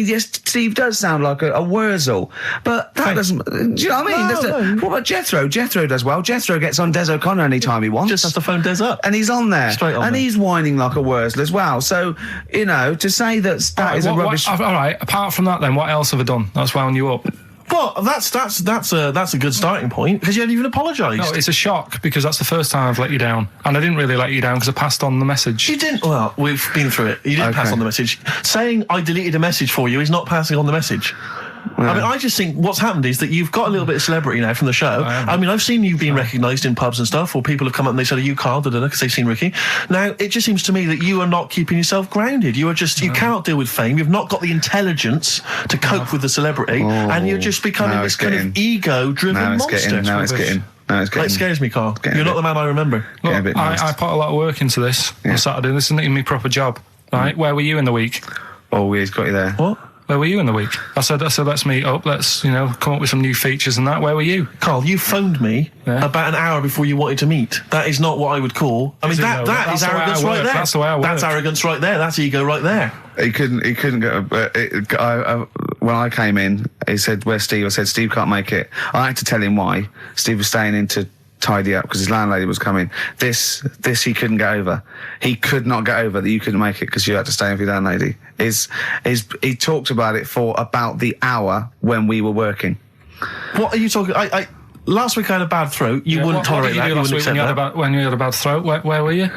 yes, Steve does sound like a Wurzel, but that doesn't, do you know what I mean? No. What about Jethro? Jethro does well. Jethro gets on Des O'Connor anytime he wants. Just has to phone Des up. And he's on there. Straight on and there. he's whining like a Wurzel as well. So, to say that is a rubbish... all right, apart from that then, what else have I done that's wound you up? Well, that's a good starting point, because you haven't even apologised. No, it's a shock, because that's the first time I've let you down. And I didn't really let you down because I passed on the message. You didn't. Well, we've been through it. You didn't pass on the message. Saying I deleted a message for you is not passing on the message. I mean, I just think what's happened is that you've got a little bit of celebrity now from the show. I mean, I've seen you being recognised in pubs and stuff, or people have come up and they said, "Are you Karl?" Because they've seen Ricky. Now, it just seems to me that you are not keeping yourself grounded. You are just, you cannot deal with fame. You've not got the intelligence to cope with the celebrity, and you're just becoming this kind of ego-driven monster. Now it's getting. It scares me, Karl. You're not the man I remember. Look, I put a lot of work into this on Saturday. This isn't even my proper job. Right? Where were you in the week? Oh, he's got you there. What? Where were you in the week? I said, let's meet up. Let's, come up with some new features and that. Where were you? Karl, you phoned me about an hour before you wanted to meet. That is not what I would call. I mean, that is arrogance right there. That's the way I work. That's arrogance right there. That's ego right there. He couldn't go. When I came in, he said, "Where's Steve?" I said, "Steve can't make it." I had to tell him why. Steve was staying in to tidy up because his landlady was coming. This he couldn't get over. He could not get over that you couldn't make it because you had to stay in with your landlady. is he talked about it for about the hour when we were working. What are you talking? Last week I had a bad throat. You wouldn't tolerate that. You wouldn't accept that. When you had a bad throat, where were you?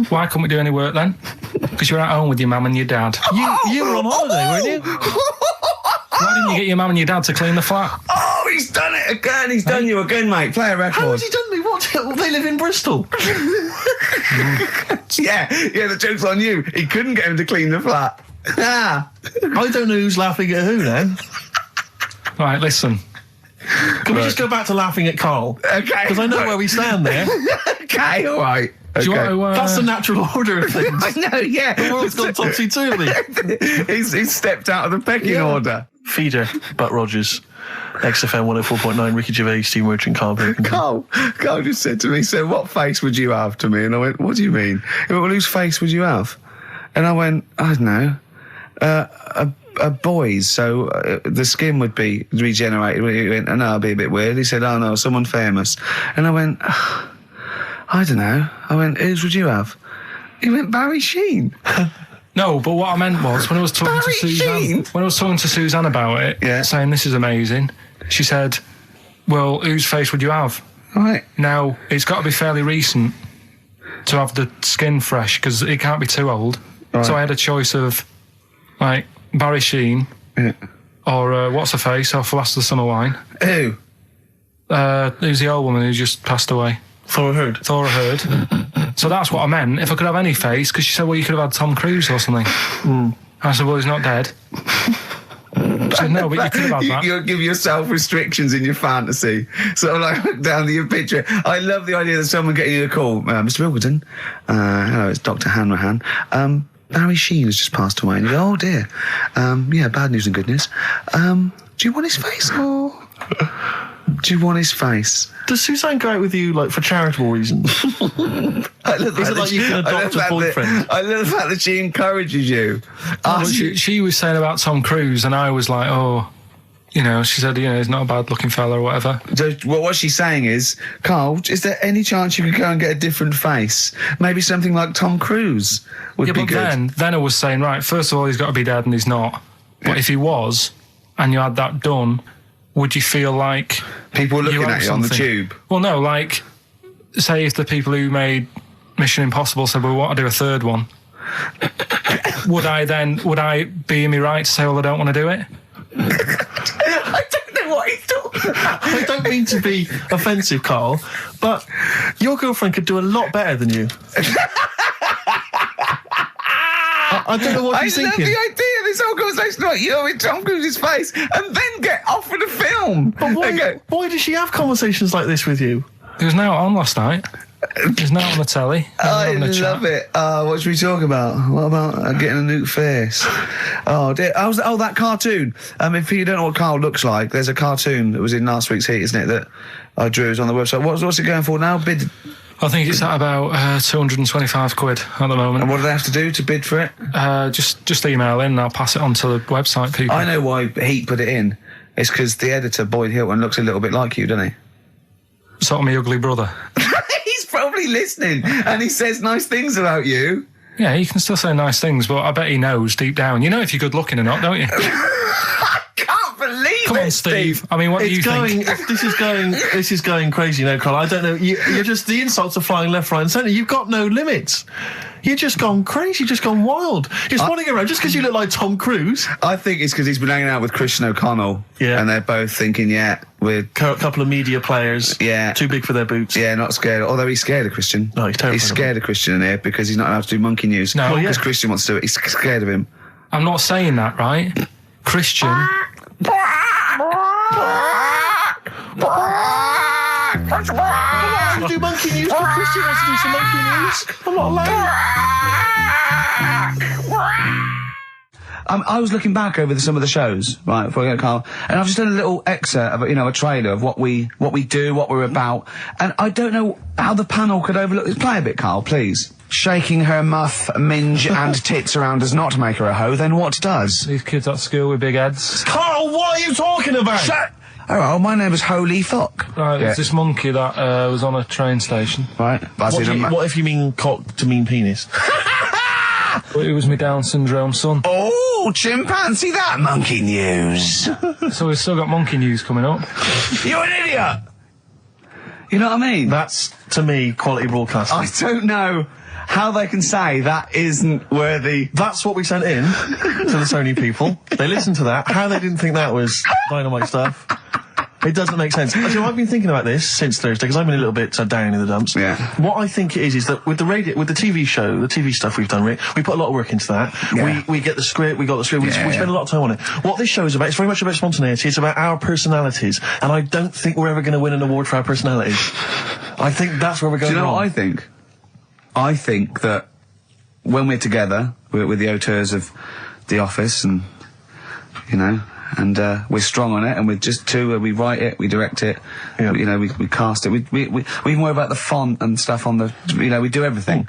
Why couldn't we do any work then? Because you were at home with your mum and your dad. You were on holiday, weren't you? Why didn't you get your mum and your dad to clean the flat? Oh, he's done it again. He's done you again, mate. Play a record. How has he done me? What? They live in Bristol. Yeah, the joke's on you. He couldn't get him to clean the flat. I don't know who's laughing at who now. Right, listen. Can we just go back to laughing at Carl? Okay. Because I know where we stand there. Okay, all right. Do you want to, That's the natural order of things. I know, yeah. The world's gone topsy-turvy. He's stepped out of the pecking order. Feeder, Butt Rogers, XFM 104.9, Ricky Gervais, Steve Merchant, Karl Pilkington. Carl just said to me, so what face would you have to me? And I went, what do you mean? He went, well, whose face would you have? And I went, I don't know, a boy's, so the skin would be regenerated. He went, oh, no, it'd be a bit weird. He said, oh no, someone famous. And I went, I don't know. I went, whose would you have? He went, Barry Sheen. No, but what I meant was when I was talking Barry to Suzanne, Sheen? when I was talking to Suzanne about it, saying this is amazing, she said, well, whose face would you have? Right. Now, it's got to be fairly recent to have the skin fresh because it can't be too old. Right. So I had a choice of, like, Barry Sheen or what's her face off Last of the Summer Wine. Who? Who's the old woman who just passed away? Thora Hird. So that's what I meant. If I could have any face, because she said, well, you could have had Tom Cruise or something. I said, well, he's not dead. I said, no, but you could have had that. You'll give yourself restrictions in your fantasy. So like look down to your picture. I love the idea that someone getting you a call. Mr. Wilkerton. Hello, it's Dr. Hanrahan. Barry Sheen has just passed away. And you go, oh dear. Yeah, bad news and good news. Do you want his face? Or do you want his face? Does Suzanne go out with you, like, for charitable reasons? Is it like you can adopt a boyfriend? I love the fact that she encourages you. She was saying about Tom Cruise, and I was like, oh, you know, she said, you know, he's not a bad-looking fella or whatever. So what she's saying is, Carl, is there any chance you could go and get a different face? Maybe something like Tom Cruise would be good. But then I was saying, right, first of all, he's got to be dead and he's not. But if he was, and you had that done, would you feel like... People were looking at you on the tube? Well, no, like, say if the people who made Mission Impossible said, well, we want to do a third one, would I be in my right to say, well, I don't want to do it? I don't know what he's talking about. I don't mean to be offensive, Carl, but your girlfriend could do a lot better than you. I don't know what you're thinking. I love the idea of this whole conversation about you in Tom Cruise's face and then get offered a film. But why does she have conversations like this with you? It was now on last night. It was now on the telly. I love it. What should we talk about? What about getting a new face? Oh, dear. Oh, that cartoon. If you don't know what Carl looks like, there's a cartoon that was in last week's Heat, isn't it, that I drew. Is on the website. What's it going for now? Bid... I think it's at about 225 quid at the moment. And what do they have to do to bid for it? Just email in and I'll pass it on to the website people. I know why Heat put it in. It's because the editor, Boyd Hilton, looks a little bit like you, doesn't he? Sort of my ugly brother. He's probably listening and he says nice things about you. Yeah, he can still say nice things, but I bet he knows deep down. You know if you're good looking or not, don't you? I can't believe Come on, Steve. I mean, what do you think? This is going crazy now, Carl. I don't know. You're just, the insults are flying left, right, and centre. You've got no limits. You've just gone crazy, just gone wild. You're spawning around just because you look like Tom Cruise. I think it's because he's been hanging out with Christian O'Connell. Yeah. And they're both thinking, we're... A couple of media players. Yeah. Too big for their boots. Yeah, not scared. Although he's scared of Christian. No, he's terrified. He's scared of Christian in here because he's not allowed to do monkey news. No. Because Christian wants to do it. He's scared of him. I'm not saying that, right? Christian... You do monkey news, but Christian wants to do some monkey news. I'm not allowed. I was looking back over some of the shows, right, before I go to Carl, and I've just done a little excerpt of, a trailer of what we do, what we're about, and I don't know how the panel could overlook this. Play a bit, Carl, please. Shaking her muff, minge and tits around does not make her a hoe, then what does? These kids at school with big heads. Carl, what are you talking about? Shut... Oh, my name is Holy Fuck. Right, it's this monkey that was on a train station. Right. What if you mean cock to mean penis? It was my Down syndrome son. Oh! Oh, chimpanzee, that monkey news. So we've still got monkey news coming up. You're an idiot. You know what I mean? That's, to me, quality broadcasting. I don't know how they can say that isn't worthy. That's what we sent in to the Sony people. They listened to that. How they didn't think that was dynamite stuff. It doesn't make sense. You know, I've been thinking about this since Thursday because I've been a little bit down in the dumps. Yeah. What I think it is that with the TV show, the TV stuff we've done, Rick, we put a lot of work into that. Yeah. We get the script, we got the script, we spend a lot of time on it. What this show is about, it's very much about spontaneity, it's about our personalities, and I don't think we're ever going to win an award for our personalities. I think that's where we're going. Do you know wrong. what I think? I think that when we're together, we're the auteurs of The Office, and you know, and we're strong on it, and we're just two. We write it, we direct it, you know, we cast it. We even worry about the font and stuff on the. You know, we do everything.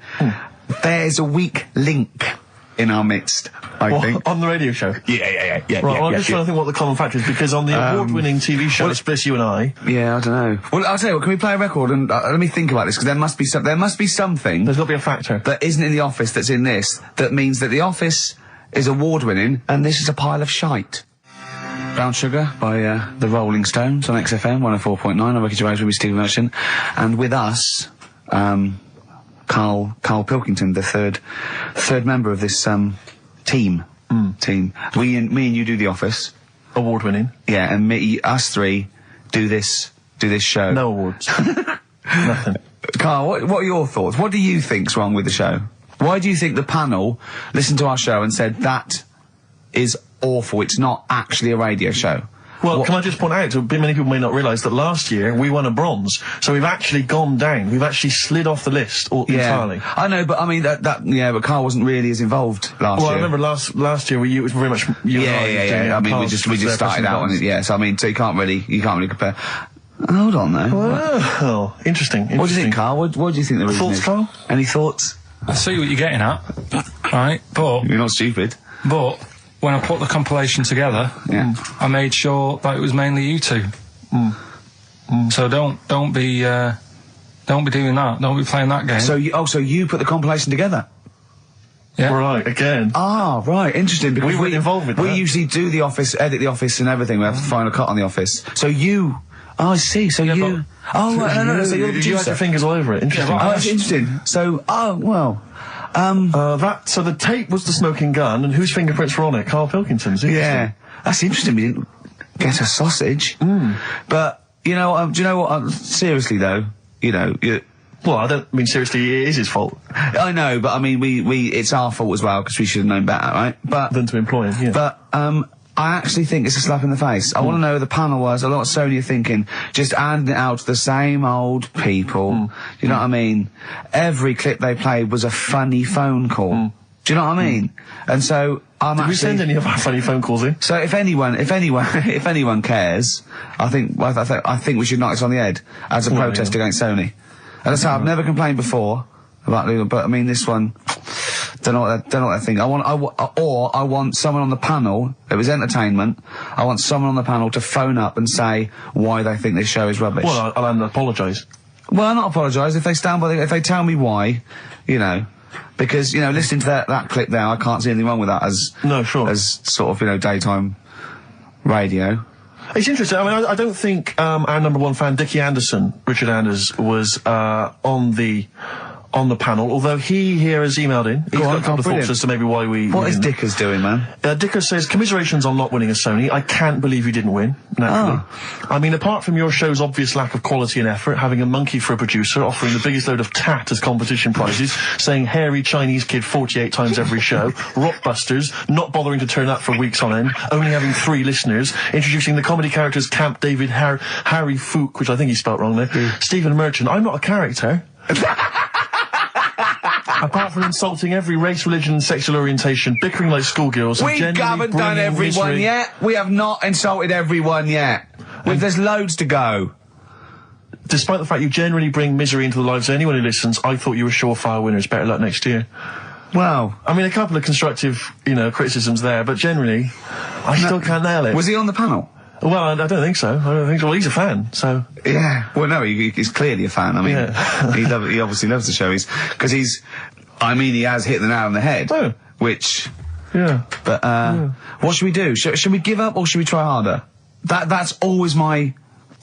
There's a weak link in our midst, I think. On the radio show? Yeah. Right, well, I'm just trying to think what the common factor is, because on the award-winning TV show, it's just you and I. Yeah, I don't know. Well, I'll tell you what, can we play a record and let me think about this, because there must be something There's got to be a factor. that isn't in The Office that's in this, that means that The Office is award-winning and this is a pile of shite. Brown Sugar by the Rolling Stones on XFM 104.9. I'm Ricky Gervais with me, Stephen Merchant, and with us, Karl Pilkington, the third member of this team. Me and you do The Office. Award-winning. Yeah, and us three do this show. No awards. Nothing. Karl, what are your thoughts? What do you think's wrong with the show? Why do you think the panel listened to our show and said that is awful? It's not actually a radio show. Well, can I just point out, many people may not realise that last year we won a bronze, so we've actually gone down. We've actually slid off the list entirely. I know, but I mean but Karl wasn't really as involved last year. Well, I remember last year it was very much you and I. Yeah. I mean, we just started out on it. Yeah, so I mean, so you can't really compare. Hold on, though. Well, interesting. What do you think, Karl? What do you think the reason Thoughts, is? Karl? Any thoughts? I see what you're getting at, right? But You're not stupid. But when I put the compilation together, I made sure that it was mainly you two. So don't be doing that. Don't be playing that game. So you put the compilation together? Yeah. Right, again. Ah, right, interesting. Because we weren't involved with that. We usually do The Office, edit The Office and everything. We have the final cut on The Office. So you... Oh, I see. So you... Oh, right, no. So you're the producer. You had your fingers all over it. Interesting. Oh, that's interesting. So, well... so the tape was the smoking gun, and whose fingerprints were on it? Karl Pilkington's. Yeah. That's interesting. We didn't get a sausage. But, you know, do you know what? Seriously, though, you know... Well, I don't mean seriously, it is his fault. I know, but I mean, it's our fault as well, because we should have known better, right? But... Than to employ him, yeah. But, I actually think it's a slap in the face. I want to know who the panel was. A lot of Sony are thinking, just handing it out to the same old people. You know what I mean? Every clip they played was a funny phone call. Do you know what I mean? And so Did we send any of our funny phone calls in? So if anyone cares, I think we should knock this on the head as a protest against Sony. And that's how I've never complained before about legal, but I mean this one. Don't know what they think. I want someone on the panel. It was entertainment. I want someone on the panel to phone up and say why they think this show is rubbish. Well, I'll apologise. Well, not apologise if they stand by. If they tell me why, you know, because you know, listening to that clip there, I can't see anything wrong with that as sort of daytime radio. It's interesting. I mean, I don't think our number one fan, Dickie Anderson, Richard Anders, was on the panel, although he here has emailed in. He's got a couple of thoughts as to maybe why we... What is Dickers doing, man? Dickers says, commiserations on not winning a Sony. I can't believe you didn't win, naturally. I mean, apart from your show's obvious lack of quality and effort, having a monkey for a producer, offering the biggest load of tat as competition prizes, saying hairy Chinese kid 48 times every show, Rockbusters, not bothering to turn up for weeks on end, only having 3 listeners, introducing the comedy characters Camp David, Harry Fook, which I think he spelt wrong there, Stephen Merchant. I'm not a character. Apart from insulting every race, religion and sexual orientation, bickering like schoolgirls... We haven't done everyone yet. We have not insulted everyone yet. There's loads to go. Despite the fact you generally bring misery into the lives of anyone who listens, I thought you were surefire winners. Better luck next year. Well... I mean, a couple of constructive, criticisms there, but generally, I still can't nail it. Was he on the panel? Well, I don't think so. Well, he's a fan, so... Yeah. Well, no, he's clearly a fan. I mean, he obviously loves the show. He has hit the nail on the head. Oh. Which, Yeah. But what should we do? Should we give up or should we try harder? That's always my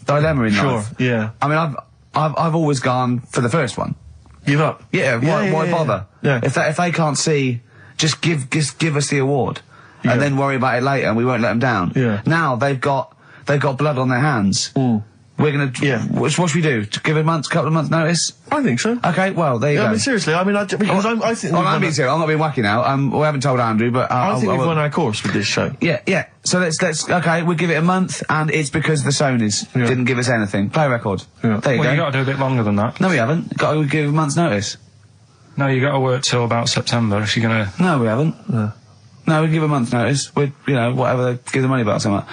dilemma in life. Sure. Yeah. I mean, I've always gone for the first one. Give up. Yeah. Why bother? Yeah. If they can't see, just give us the award, and then worry about it later, and we won't let them down. Yeah. Now they've got blood on their hands. We're gonna. Yeah. What should we do? Give a couple of months notice? I think so. Okay. Well, there you go. I mean, seriously. I mean, I think. I'm being serious. I'm not being wacky now. We haven't told Andrew, but I think we've won our course with this show. Yeah. So let's. Okay, we'll give it a month, and it's because the Sonys didn't give us anything. Play a record. Yeah. There you go. You got to do a bit longer than that. No, we haven't. Got to give a month's notice. No, you got to work till about September if you're gonna. No, we haven't. No, we give a month's notice. We, whatever. Give the money back somewhere.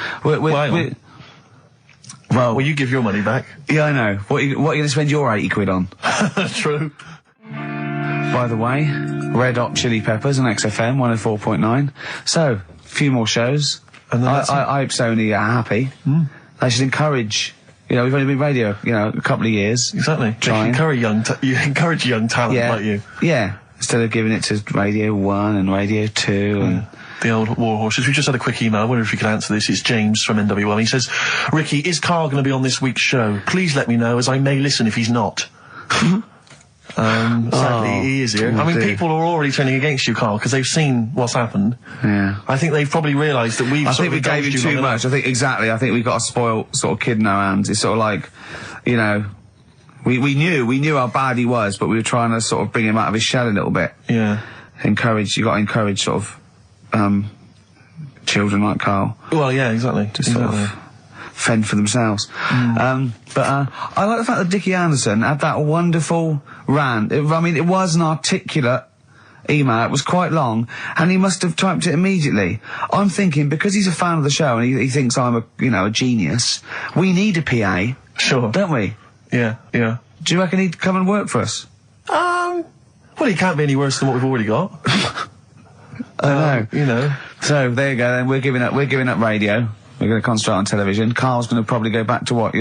Well, you give your money back. Yeah, I know. What are you going to spend your 80 quid on? True. By the way, Red Hot Chili Peppers on XFM 104.9. So, a few more shows. And I hope Sony are happy. They should encourage. We've only been radio, a couple of years. Exactly. Trying. You encourage young talent like you. Yeah. Instead of giving it to Radio 1 and Radio 2 and... The old war horses. We just had a quick email. I wonder if you could answer this. It's James from NWM. He says, Ricky, is Karl going to be on this week's show? Please let me know, as I may listen if he's not. Sadly, he is here. I mean, people are already turning against you, Karl, because they've seen what's happened. Yeah. I think they've probably realised that I think we gave you too much. I think we've got a spoiled sort of kid in our hands. It's sort of like, we knew how bad he was, but we were trying to sort of bring him out of his shell a little bit. Yeah. You got to encourage sort of, children like Karl. Well, yeah, exactly. To sort of fend for themselves. But I like the fact that Dickie Anderson had that wonderful rant. It was an articulate email. It was quite long, and he must have typed it immediately. I'm thinking, because he's a fan of the show and he thinks I'm a genius, we need a PA. Sure. Don't we? Yeah. Do you reckon he'd come and work for us? Well, he can't be any worse than what we've already got. I know. So there you go. Then we're giving up radio. We're going to concentrate on television. Karl's going to probably go back to what,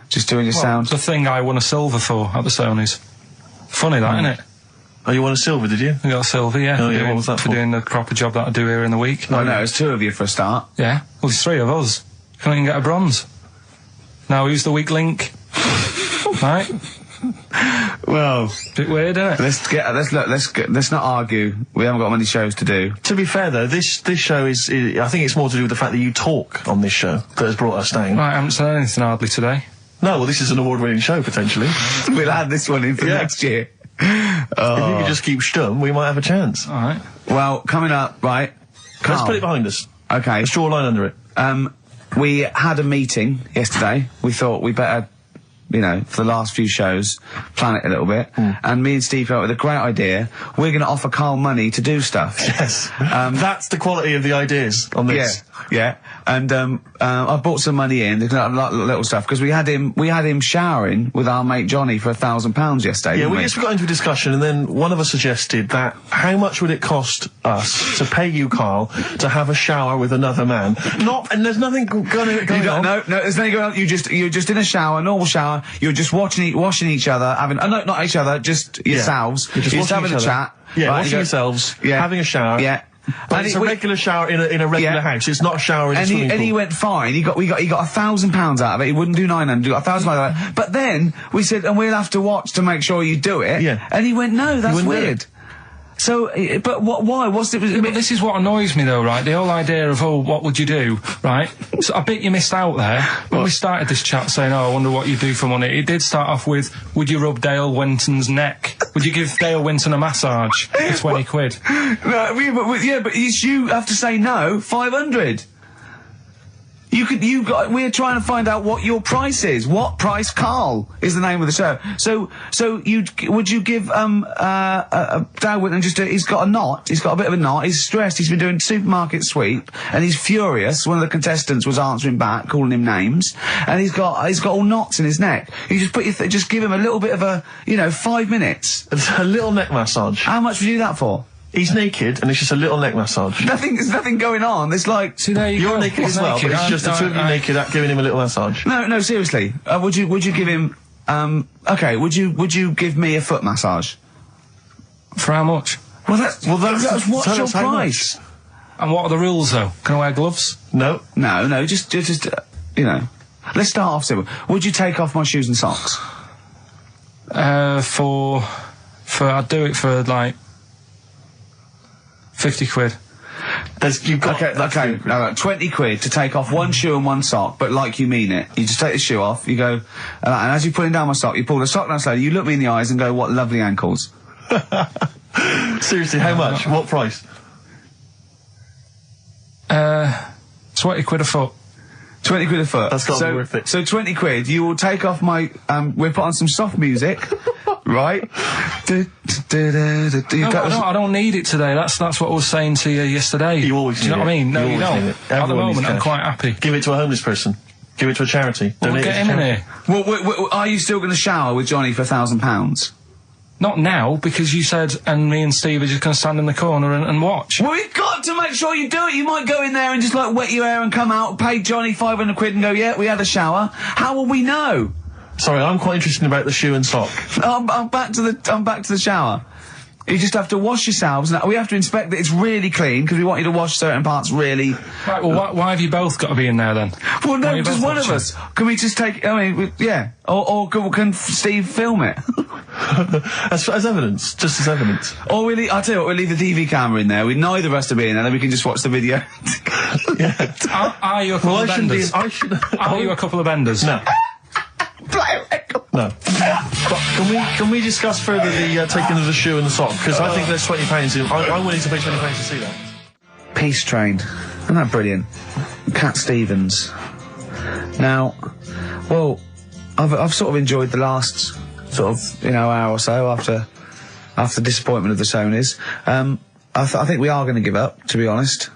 just doing your sound. The thing I won a silver for at the Sonys. Funny that, isn't it? Oh, you won a silver, did you? I got a silver, yeah. Oh, yeah. What was that for? Doing the proper job that I do here in the week. Oh, no, it's 2 of you for a start. Yeah. Well, there's 3 of us. Can't even get a bronze. Now, who's the weak link? Right? Well, bit weird, isn't it? Let's not argue. We haven't got many shows to do. To be fair though, this show is I think it's more to do with the fact that you talk on this show that has brought us down. Right, I haven't said anything hardly today. No, well, this is an award-winning show potentially. We'll add this one in for next year. If you could just keep stum, we might have a chance. All right. Well, coming up, right? Karl. Let's put it behind us. Okay. Let's draw a line under it. We had a meeting yesterday. We thought we better, for the last few shows, plan it a little bit. And me and Steve came up with a great idea. We're going to offer Karl money to do stuff. Yes. That's the quality of the ideas on this. Yeah. And I bought some money in, little stuff, because we had him showering with our mate Johnny for £1,000 yesterday. Yeah, we just got into a discussion, and then one of us suggested that how much would it cost us to pay you, Karl, to have a shower with another man? And there's nothing going on. No, there's nothing going on. You're just in a shower, normal shower. You're just washing each other, not each other, just yourselves. You're just having a chat. Yeah, right, washing yourselves, having a shower. Yeah. But it's a regular shower in a regular house. It's not a shower in a swimming pool. And he went fine. He got £1,000 out of it. He wouldn't do 900. He got £1,000 out of it. But then we said, and we'll have to watch to make sure you do it. Yeah. And he went, no, that's weird. So, but why? What's it? But this is what annoys me, though, right? The whole idea of, what would you do, right? So I bet you missed out there when we started this chat saying, I wonder what you do for money. It did start off with, would you rub Dale Winton's neck? Would you give Dale Winton a massage for 20 quid? No, but you have to say no. 500. We're trying to find out what your price is. What price, Karl, is the name of the show. So would you give, Dale Winton he's got a knot, he's got a bit of a knot, he's stressed, he's been doing supermarket sweep, and he's furious. One of the contestants was answering back, calling him names, and he's got all knots in his neck. You just just give him a little bit of 5 minutes. A little neck massage. How much would you do that for? He's naked, and it's just a little neck massage. There's nothing going on. It's like... See, there You're naked as well, but it's just the two of you naked giving him a little massage. No, seriously. Would you give him... would you give me a foot massage? For how much? that's what's tell your us how price? And what are the rules, though? Can I wear gloves? No. No, just you know. Let's start off simple. Would you take off my shoes and socks? I'd do it for like 50 quid. Okay, no, 20 quid to take off one shoe and one sock, but like you mean it. You just take the shoe off, you go, and as you're pulling down my sock, you pull the sock down slowly, you look me in the eyes and go, what lovely ankles. Seriously, how much? What price? 20 quid a foot. 20 quid a foot. That's got to be worth it. So 20 quid, you will take off my, we'll put on some soft music, right? I don't need it today. That's what I was saying to you yesterday. You always do you know what I mean? No, you don't. At the moment, I'm cash. quite happy. Give it to a homeless person. Give it to a charity. We'll Donate get it him to in charity. here. Well, are you still going to shower with Johnny for £1,000? Not now, because you said, and me and Steve are just going to stand in the corner and watch. Well, we've got to make sure you do it. You might go in there and just like wet your hair and come out, pay Johnny 500 quid and go, yeah, we had a shower. How will we know? Sorry, I'm quite interested about the shoe and sock. I'm back to the shower. You just have to wash yourselves. We have to inspect that it's really clean because we want you to wash certain parts really. Right, well, why have you both got to be in there then? Well, no, just one of us. Can we just take? I mean, yeah. Or can Steve film it? as evidence, just as evidence. Or I'll tell you what, we'll leave the TV camera in there. Neither of us to be in there, then we can just watch the video. Yeah. Are you a couple of benders? Are you a couple of benders? No. No. But can we discuss further the taking of the shoe and the sock? Because I think there's £20. I'm willing to pay £20 to see that. Peace Train. Isn't that brilliant? Cat Stevens. Now, well, I've sort of enjoyed the last sort of hour or so after disappointment of the Sonys. I think we are going to give up, to be honest.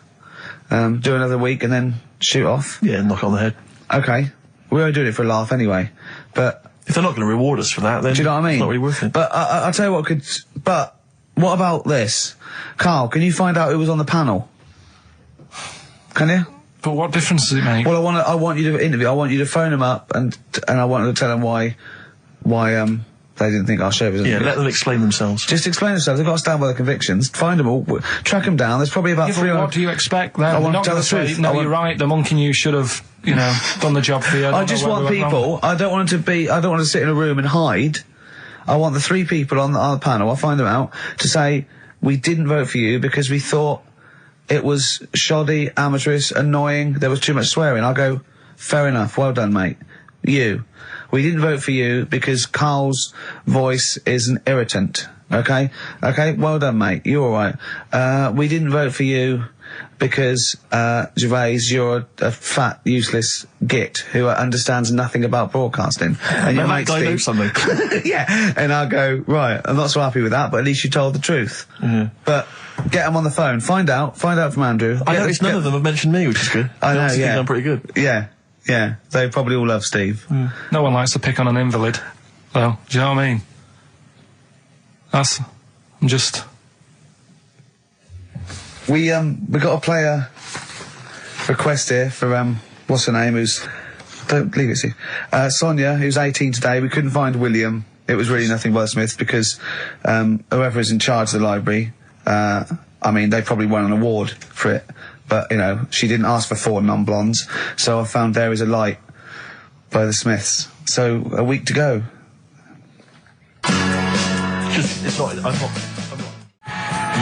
Do another week and then shoot off. Yeah, knock it on the head. Okay. We're only doing it for a laugh anyway. But if they're not going to reward us for that, then do you know what I mean? It's not really worth it. But I'll tell you what could. But what about this, Carl? Can you find out who was on the panel? Can you? But what difference does it make? Well, I want you to interview. I want you to phone them up and I want to tell them why they didn't think our show was. Yeah, let them explain themselves. Just explain themselves. They've got to stand by their convictions. Find them all, track them down. There's probably about 300. What do you expect then? I want to tell the truth. No, you're right. The monkey news should have, done the job for you. I just want people. I don't want to sit in a room and hide. I want the 3 people on the panel. I'll find them out to say we didn't vote for you because we thought it was shoddy, amateurish, annoying. There was too much swearing. I'll go, fair enough. Well done, mate. We didn't vote for you because Carl's voice is an irritant. Okay? Okay, well done, mate. You're alright. We didn't vote for you because, Gervais, you're a fat, useless git who understands nothing about broadcasting. And your mate Steve. Something. Yeah. And I'll go, right, I'm not so happy with that, but at least you told the truth. Mm-hmm. But get them on the phone. Find out from Andrew. I noticed none of them have mentioned me, which is good. I know, yeah. I'm pretty good. Yeah. Yeah, they probably all love Steve. Mm. No one likes to pick on an invalid, though. Do you know what I mean? I'm just. We got a player request here for what's her name? Don't leave it, Steve. Sonia, who's 18 today. We couldn't find William. It was really nothing wordsmith because whoever is in charge of the library, they probably won an award for it. But, she didn't ask for 4 non-blondes, so I found There Is a Light by the Smiths. So, a week to go. I'm not.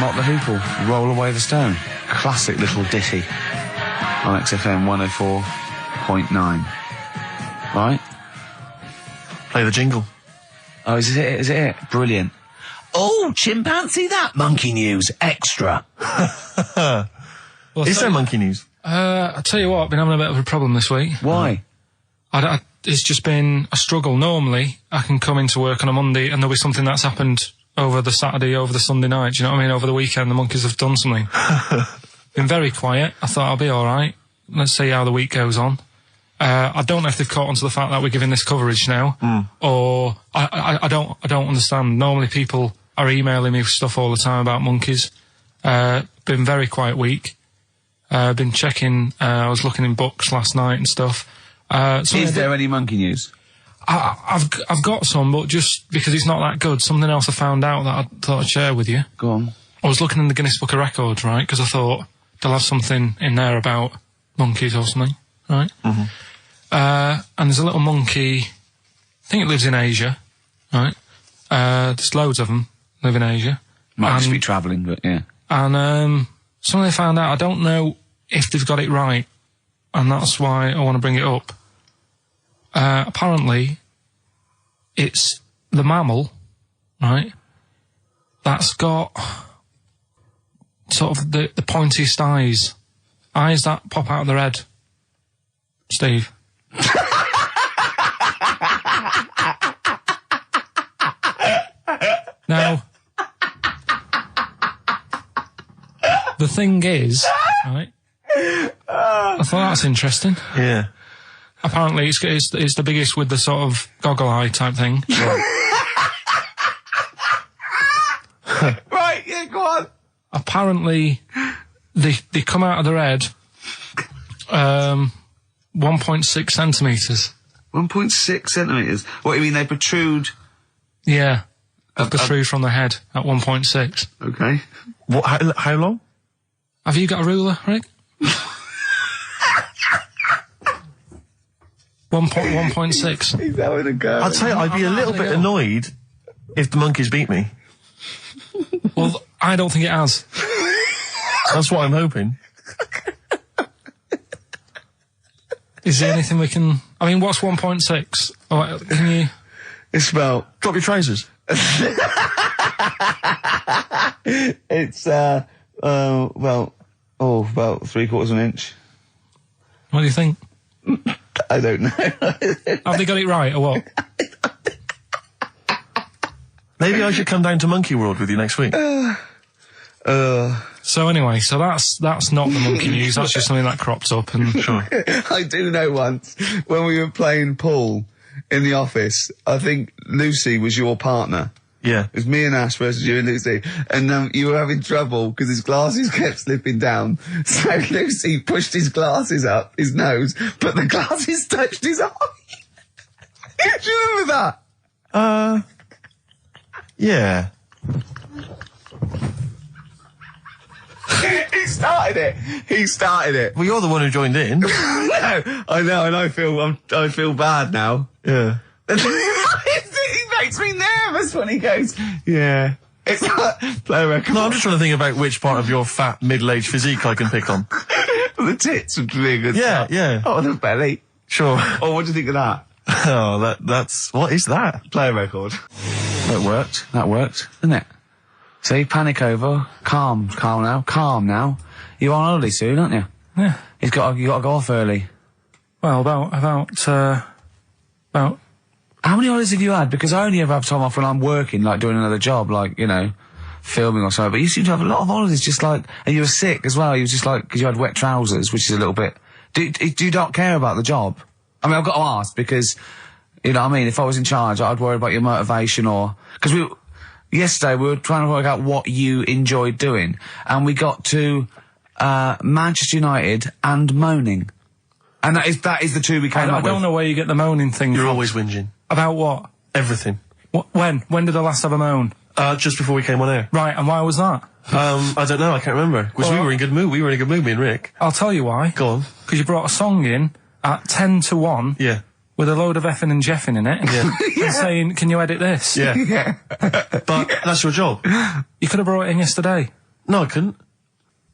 Mott the Hoople, Roll Away the Stone. Classic little ditty on XFM 104.9. Right? Play the jingle. Oh, is it it? Brilliant. Oh, chimpanzee that monkey news extra. Well, is there monkey news? I'll tell you what, I've been having a bit of a problem this week. Why? It's just been a struggle. Normally, I can come into work on a Monday and there'll be something that's happened over the Saturday, over the Sunday night. Do you know what I mean? Over the weekend, the monkeys have done something. Been very quiet. I thought I'll be all right. Let's see how the week goes on. I don't know if they've caught on to the fact that we're giving this coverage now, or I don't understand. Normally, people are emailing me stuff all the time about monkeys. Been very quiet week. Been checking. I was looking in books last night and stuff. Is there any monkey news? I've got some, but just because it's not that good, something else I found out that I thought I'd share with you. Go on. I was looking in the Guinness Book of Records, right, because I thought they'll have something in there about monkeys or something, right? Mm-hmm. And there's a little monkey, I think it lives in Asia, right? There's loads of them live in Asia. Might just be travelling, but yeah. And something they found out, I don't know if they've got it right, and that's why I want to bring it up. Apparently, it's the mammal, right, that's got sort of the pointiest eyes that pop out of their head. Steve. Now, the thing is, right, I thought that's interesting. Yeah. Apparently it's the biggest with the sort of goggle eye type thing. Right, yeah, go on. Apparently they come out of their head 1.6 centimetres. 1.6 centimetres? What, you mean they protrude? Yeah. They protrude from the head at 1.6. Okay. What? How long? Have you got a ruler, Rick? 1.6. He's having a go. I'd say I'd be a little bit annoyed if the monkeys beat me. Well, I don't think it has. That's what I'm hoping. Is there anything we can... I mean, what's 1.6? Oh, can you... It's about... Drop your trousers. It's, about 3/4 of an inch. What do you think? I don't know. Have they got it right, or what? Maybe I should come down to Monkey World with you next week. So anyway, so that's not the monkey news, that's just something that cropped up and... Sure. I do know once, when we were playing pool in the office, I think Lucy was your partner. Yeah. It was me and Ash versus you and Lucy. And you were having trouble because his glasses kept slipping down. So Lucy pushed his glasses up his nose, but the glasses touched his eye. Do you remember that? Yeah. He started it. Well, you're the one who joined in. No, I know, and I feel bad now. Yeah. He makes me nervous when he goes, yeah. It's like, play a record. No, I'm just trying to think about which part of your fat, middle-aged physique I can pick on. The tits would be a good Yeah, start. yeah. Oh, the belly. Sure. Oh, what do you think of that? Oh, that's... What is that? Play a record. That worked. That worked, didn't it? See, panic over, calm now. You're on holiday soon, aren't you? Yeah. You got to go off early. Well, about... How many holidays have you had? Because I only ever have time off when I'm working, like doing another job, like, you know, filming or something. But you seem to have a lot of holidays, just like, and you were sick as well. You was just like, because you had wet trousers, which is a little bit... Do you not care about the job? I mean, I've got to ask because, you know what I mean, if I was in charge, I'd worry about your motivation or... Because yesterday we were trying to work out what you enjoyed doing, and we got to Manchester United and moaning. And that is the two we came up with. I don't know where you get the moaning thing You're from. always whinging. About what? Everything. When? When did I last have a moan? Just before we came on air. Right, and why was that? I don't know, I can't remember. Because we were in a good mood. We were in a good mood, me and Rick. I'll tell you why. Go on. Because you brought a song in at 10 to 1. Yeah. With a load of effing and jeffing in it. Yeah. And saying, can you edit this? Yeah. Yeah. But that's your job. You could have brought it in yesterday. No, I couldn't.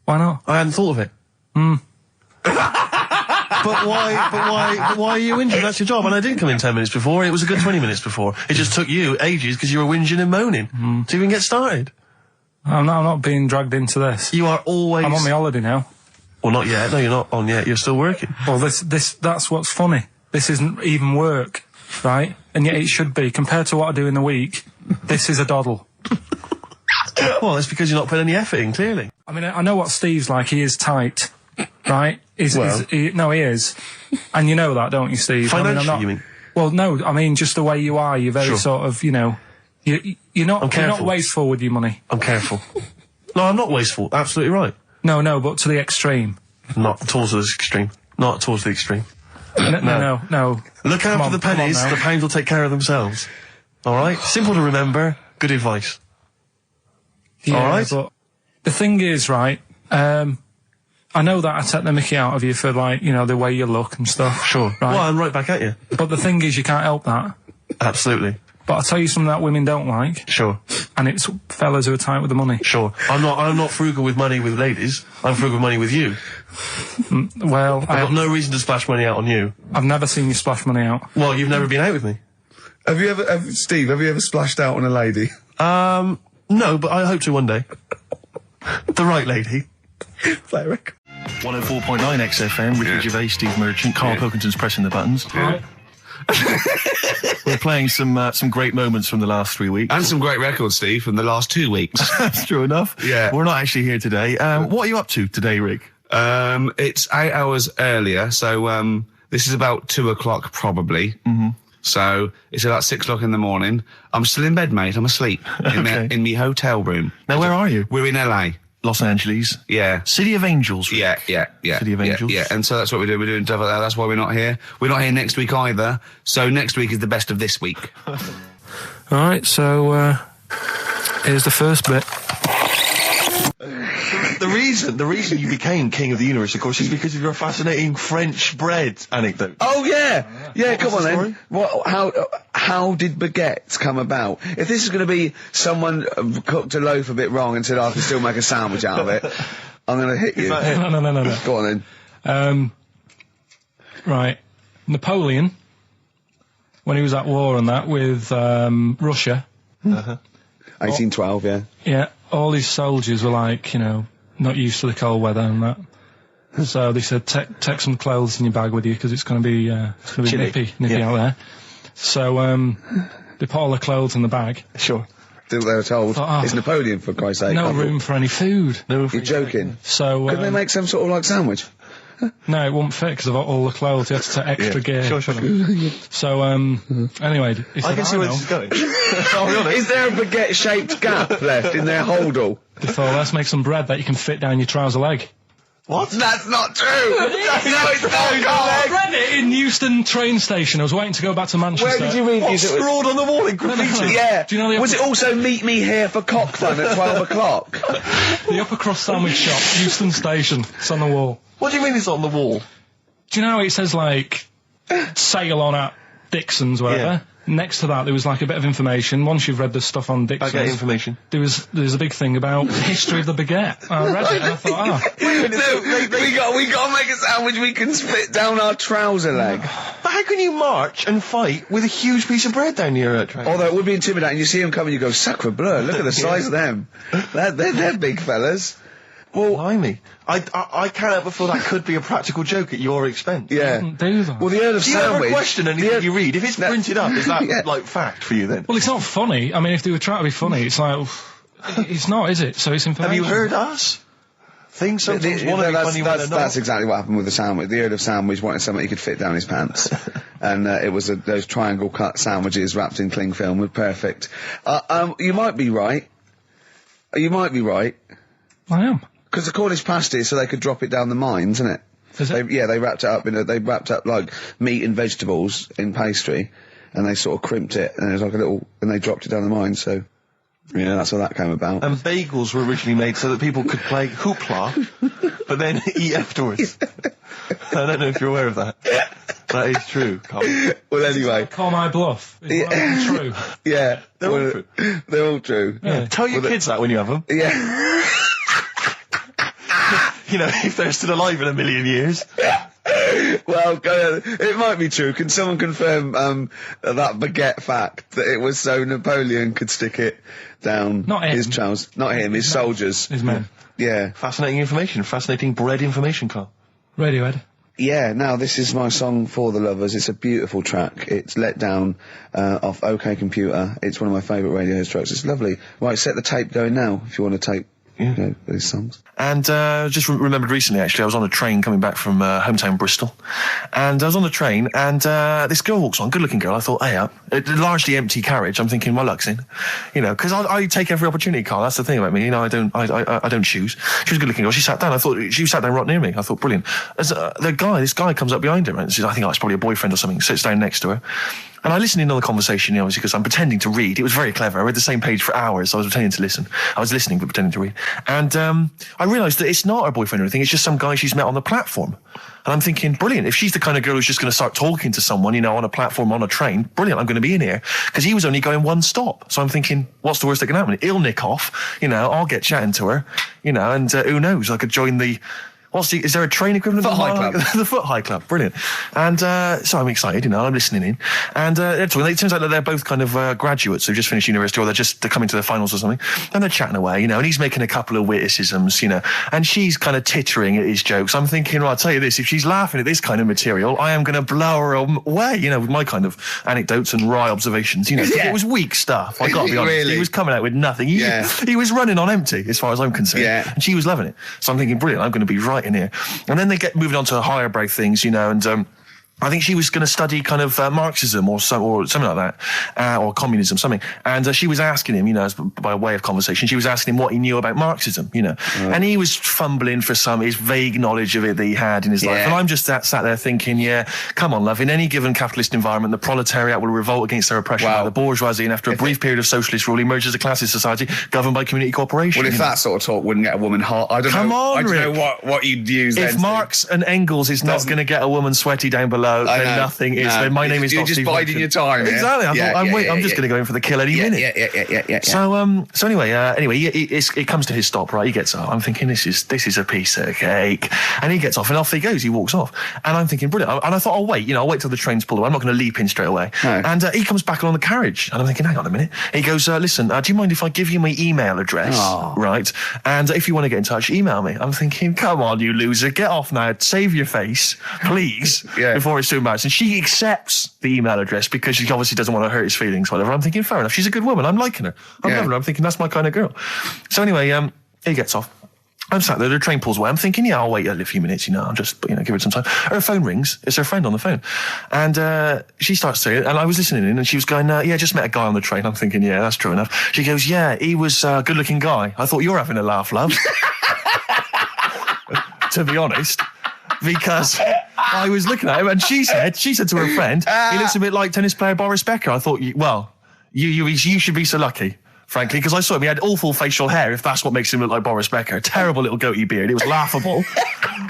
Why not? I hadn't thought of it. But why are you whinging? That's your job. And I didn't come in 10 minutes before. It was a good 20 minutes before. It just took you ages because you were whinging and moaning to even get started. I'm not being dragged into this. You are always... I'm on my holiday now. Well, not yet. No, you're not on yet. You're still working. Well, that's what's funny. This isn't even work, right? And yet it should be. Compared to what I do in the week, this is a doddle. Well, it's because you're not putting any effort in, clearly. I mean, I know what Steve's like. He is tight, right? He is. And you know that, don't you, Steve? Financially, you mean? Well, no, I mean, just the way you are. You're very sort of, you know... You're not wasteful with your money. I'm careful. No, I'm not wasteful. Absolutely right. No, but to the extreme. Not towards the extreme. Not towards the extreme. No. Look out for the pennies. The pounds will take care of themselves. All right? Simple to remember. Good advice. Yeah, all right? But The thing is, right, I know that I take the mickey out of you for, like, you know, the way you look and stuff. Sure. Right? Well, I'm right back at you. But the thing is, you can't help that. Absolutely. But I'll tell you something that women don't like. Sure. And it's fellas who are tight with the money. Sure. I'm not frugal with money with ladies. I'm frugal with money with you. Well, I've got no reason to splash money out on you. I've never seen you splash money out. Well, you've never been out with me. Steve, have you ever splashed out on a lady? No, but I hope to one day. The right lady. Play a record. 104.9 XFM, Ricky Gervais, Steve Merchant, Karl Pilkington's pressing the buttons. Right. We're playing some great moments from the last 3 weeks. And some great records, Steve, from the last 2 weeks. That's true enough. Yeah. We're not actually here today. What are you up to today, Rick? It's 8 hours earlier, so this is about 2 o'clock probably. Mm-hmm. So it's about 6 o'clock in the morning. I'm still in bed, mate. I'm asleep in my hotel room. Now, where are you? We're in LA. Los Angeles. Yeah. City of Angels, Rick. Yeah. City of Angels. Yeah, and so that's what we're doing. We're doing stuff like that. That's why we're not here. We're not here next week either. So next week is the best of this week. All right, so here's the first bit. The reason you became king of the universe, of course, is because of your fascinating French bread anecdote. Oh yeah. Come on then. How did baguettes come about? If this is going to be someone cooked a loaf a bit wrong and said, I can still make a sandwich out of it, I'm going to hit you. No. Go on then. Right. Napoleon, when he was at war and that with Russia. 1812, yeah. Yeah, all his soldiers were like, you know, not used to the cold weather and that. So they said, take some clothes in your bag with you because it's going to be nippy out there. So they put all the clothes in the bag. Sure. They were told, it's Napoleon, for Christ's sake. No room for any food. You're joking. So couldn't they make some sort of like sandwich? No, it wouldn't fit because of all the clothes. You had to take extra gear. Sure. So, anyway, he said, I can see where this is going. I'll be honest. Is there a baguette-shaped gap left in their holdall? They thought, let's make some bread that you can fit down your trouser leg. What? That's not true! No, it's not, I Carl! read it in Euston train station. I was waiting to go back to Manchester. Where did you read What, these? scrawled on the wall in graffiti? Yeah. Do you know the Was it also meet me here for cock fun at 12 o'clock? The upper crust sandwich shop, Euston station. It's on the wall. What do you mean it's on the wall? Do you know how it says, like, sail on at Dixon's, whatever? Yeah. Next to that, there was, like, a bit of information. Once you've read the stuff on Dixon's... I get information. There's a big thing about the history of the baguette. I read it and I thought, We got to make a sandwich we can spit down our trouser leg. But how can you march and fight with a huge piece of bread down your train? Although it would be intimidating. You see them coming, you go, sacre bleu, look at the size of them. They're big fellas. Well, blimey. I can't help but feel that could be a practical joke at your expense. yeah. do that. Well, the Earl of Do you Sandwich... ever question anything you read? If it's printed up, is that, like, fact for you then? Well, it's not funny. I mean, if they were trying to be funny, it's like... It's not, is it? So it's information. Have you heard us? Things sometimes want to be funny when they're not. That's exactly what happened with the sandwich. The Earl of Sandwich wanted something he could fit down his pants. And it was those triangle cut sandwiches wrapped in cling film were perfect. You might be right. You might be right. I am. Because the Cornish pasty, so they could drop it down the mines, isn't it? Is it? They wrapped it up they wrapped up like meat and vegetables in pastry, and they sort of crimped it, and it was like and they dropped it down the mine, so, yeah, that's how that came about. And bagels were originally made so that people could play hoopla, but then eat afterwards. I don't know if you're aware of that. That is true, Carl. Well, anyway. Call my bluff. Is that true? Yeah. They're all true. They're all true. Yeah. Tell your kids that when you have them. Yeah. You know, if they're still alive in a million years. Well, it might be true. Can someone confirm that baguette fact that it was so Napoleon could stick it down his trousers? Not him, his soldiers. His men. Yeah. Fascinating information. Fascinating bread information, Carl. Radiohead. Yeah, now this is my song for the lovers. It's a beautiful track. It's Let Down off OK Computer. It's one of my favourite Radiohead tracks. It's lovely. Right, set the tape going now if you want to tape these songs. And just remembered recently, actually, I was on a train coming back from hometown Bristol, and I was on the train, and this girl walks on, good-looking girl. I thought, hey, a largely empty carriage. I'm thinking, my luck's in, you know, because I take every opportunity, Carl. That's the thing about me, you know. I don't choose. She was a good-looking girl. She sat down. I thought she sat down right near me. I thought, brilliant. As this guy comes up behind her, and says, I think it's probably a boyfriend or something. Sits down next to her. And I listened in on the conversation, obviously, because I'm pretending to read. It was very clever. I read the same page for hours. So I was pretending to listen. I was listening but pretending to read. And I realised that it's not her boyfriend or anything. It's just some guy she's met on the platform. And I'm thinking, brilliant. If she's the kind of girl who's just going to start talking to someone, you know, on a platform, on a train, brilliant. I'm going to be in here. Because he was only going one stop. So I'm thinking, what's the worst that can happen? He'll nick off. You know, I'll get chatting to her. You know, and who knows? I could join the... is there a train equivalent? Foot High Club. The Foot High Club, brilliant. And so I'm excited, you know, I'm listening in. And they're talking. It turns out that they're both kind of graduates who've just finished university, or they're coming to their finals or something. And they're chatting away, you know, and he's making a couple of witticisms, you know, and she's kind of tittering at his jokes. I'm thinking, well, I'll tell you this, if she's laughing at this kind of material, I am going to blow her away, you know, with my kind of anecdotes and wry observations, you know. Yeah. It was weak stuff, I got to be honest. Really? He was coming out with nothing. He was running on empty, as far as I'm concerned. Yeah. And she was loving it. So I'm thinking, brilliant, I'm going to be right in here. And then they get moving on to higher brow things, you know, and I think she was going to study kind of Marxism or something like that, or communism, something. And she was asking him, you know, by way of conversation, she was asking him what he knew about Marxism, you know. And he was fumbling for his vague knowledge of it that he had in his life. And I'm just sat there thinking, yeah, come on, love, in any given capitalist environment, the proletariat will revolt against their oppression by the bourgeoisie, and after a brief period of socialist rule, emerges as a classist society governed by community cooperation. Well, if that sort of talk wouldn't get a woman hot, I don't know what you'd use. If then Marx and Engels is not going to get a woman sweaty down below, then nothing is. Then my name is You're not just Steve biding Hodgson. your time. Exactly. I'm just going to go in for the kill any minute. Yeah. So anyway, it comes to his stop. Right, he gets up. I'm thinking this is a piece of cake, and he gets off, and off he goes. He walks off, and I'm thinking brilliant. And I thought, I'll wait till the train's pulled away. I'm not going to leap in straight away. No. And he comes back along the carriage, and I'm thinking, hang on a minute. He goes, listen, do you mind if I give you my email address? Oh. Right, and if you want to get in touch, email me. I'm thinking, come on, you loser, get off now. Save your face, please, before it's too embarrassing. She accepts the email address because she obviously doesn't want to hurt his feelings, whatever. I'm thinking, fair enough. She's a good woman. I'm liking her. I'm loving her. I'm thinking that's my kind of girl. So anyway, he gets off. I'm sat there, the train pulls away. I'm thinking, I'll wait a few minutes, I'll just, give her some time. Her phone rings. It's her friend on the phone. And she starts to, and I was listening in, and she was going, just met a guy on the train. I'm thinking, that's true enough. She goes, he was a good-looking guy. I thought, you're having a laugh, love. To be honest. Because I was looking at him, and she said to her friend, he looks a bit like tennis player Boris Becker. I thought, you should be so lucky, frankly, because I saw him. He had awful facial hair, if that's what makes him look like Boris Becker. Terrible little goatee beard. It was laughable.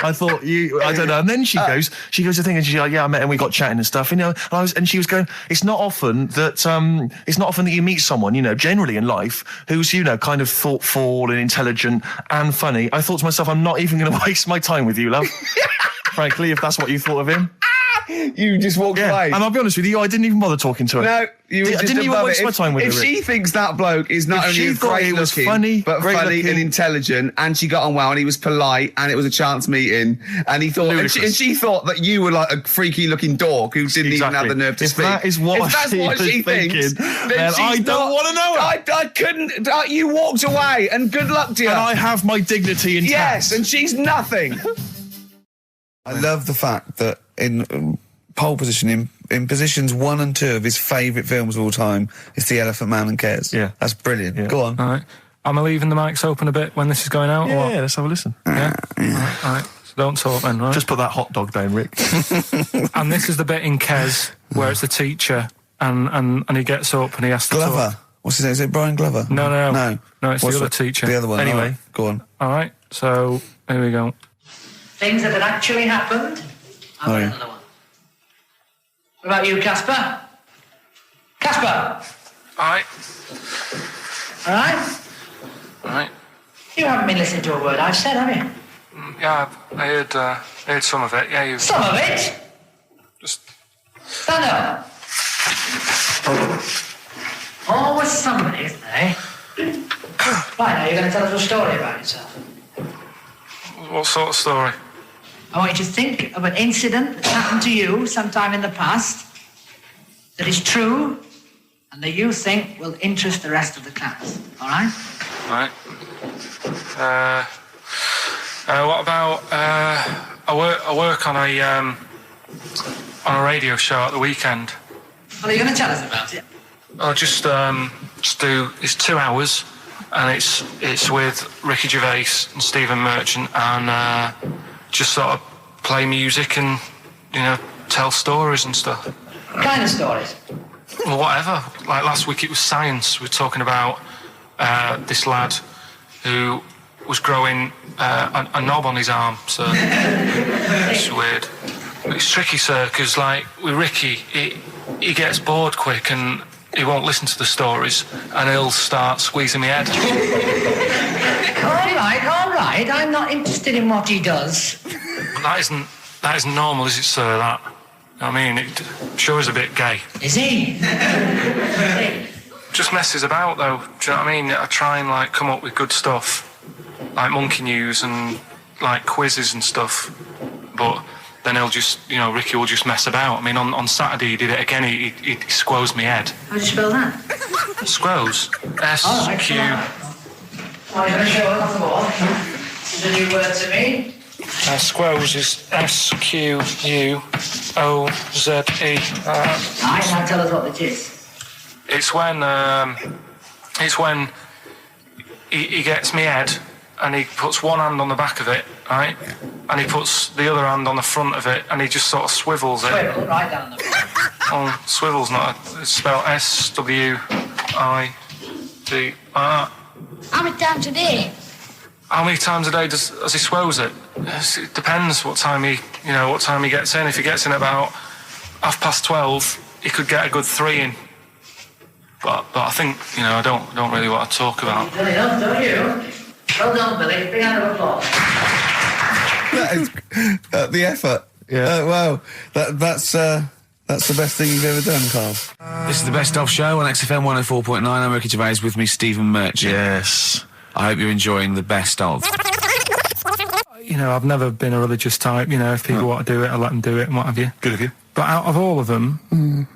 I thought, I don't know. And then she goes to thing, and she's like, I met him, we got chatting and stuff, and she was going, it's not often that you meet someone, generally in life, who's, kind of thoughtful and intelligent and funny. I thought to myself, I'm not even going to waste my time with you, love. Frankly, if that's what you thought of him. You just walked away. And I'll be honest with you, I didn't even bother talking to her. No, you were just didn't even waste it. my time with her. If she thinks that bloke is not only great looking, funny and intelligent, and she got on well, and he was polite, and it was a chance meeting, and he thought, and she thought that you were like a freaky looking dog who didn't even have the nerve to speak. That is what if that's what she thinks, then I don't want to know her. I couldn't. You walked away, and good luck to you. And I have my dignity intact. Yes, and she's nothing. I love the fact that in pole position, in positions 1 and 2 of his favourite films of all time, it's The Elephant Man and Kes. Yeah. That's brilliant. Yeah. Go on. All right. Am I leaving the mics open a bit when this is going out? Yeah, or? let's have a listen. Yeah? All right. So don't talk then, right? Just put that hot dog down, Rick. And this is the bit in Kes where it's the teacher and he gets up and he has to Glover. talk. What's his name? Is it Brian Glover? No, it's the other teacher. The other one. Anyway. Right. Go on. All right. So here we go. Things that had actually happened. I've got another one. What about you, Casper? Casper! All right. All right? All right. You haven't been listening to a word I've said, have you? Yeah, I heard some of it. Yeah, you. Some of it? Just. Stand up. Always somebody, isn't there, eh? Right, now you're going to tell us a story about yourself. What sort of story? I want you to think of an incident that's happened to you sometime in the past that is true and that you think will interest the rest of the class. All right? All right. What about I work on a radio show at the weekend. Well, are you going to tell us about it? I'll just do. It's 2 hours, and it's with Ricky Gervais and Stephen Merchant, and just sort of play music and tell stories and stuff. What kind of stories? Well, whatever. Like last week it was science. We were talking about this lad who was growing a knob on his arm, so it's weird. It's tricky, sir, because like with Ricky, he gets bored quick and he won't listen to the stories and he'll start squeezing my head. All right, I'm not interested in what he does. That isn't normal, is it, sir, that? I mean, it sure is a bit gay. Is he? Just messes about, though, do you know what I mean? I try and, like, come up with good stuff, like monkey news and, like, quizzes and stuff, but then he'll just, you know, Ricky will just mess about. I mean, on Saturday he did it again, he squoze me head. How do you spell that? Squoze. S-Q... I'm going to show it off the wall. This is a new word to me. Squoze is S-Q-U-O-Z-E. Now tell us what it is. It's when he gets me head and he puts one hand on the back of it, right? And he puts the other hand on the front of it and he just sort of swivels it. Swivel, right down the front. Oh, swivel's not it's spelled S-W-I-D-R. How many times a day? How many times a day does he swells it? It depends what time he gets in. If he gets in about 12:30, he could get a good 3 in. But I think, you know, I don't really want to talk about. You've done enough, don't you? Well done, Billy. Big round of applause. That is the effort. Yeah. Wow. That's the best thing you've ever done, Carl. This is the Best Of Show on XFM 104.9. I'm Ricky Gervais, with me Stephen Merchant. Yes. I hope you're enjoying the Best Of. You know, I've never been a religious type. You know, if people want to do it, I let them do it and what have you. Good of you. But out of all of them,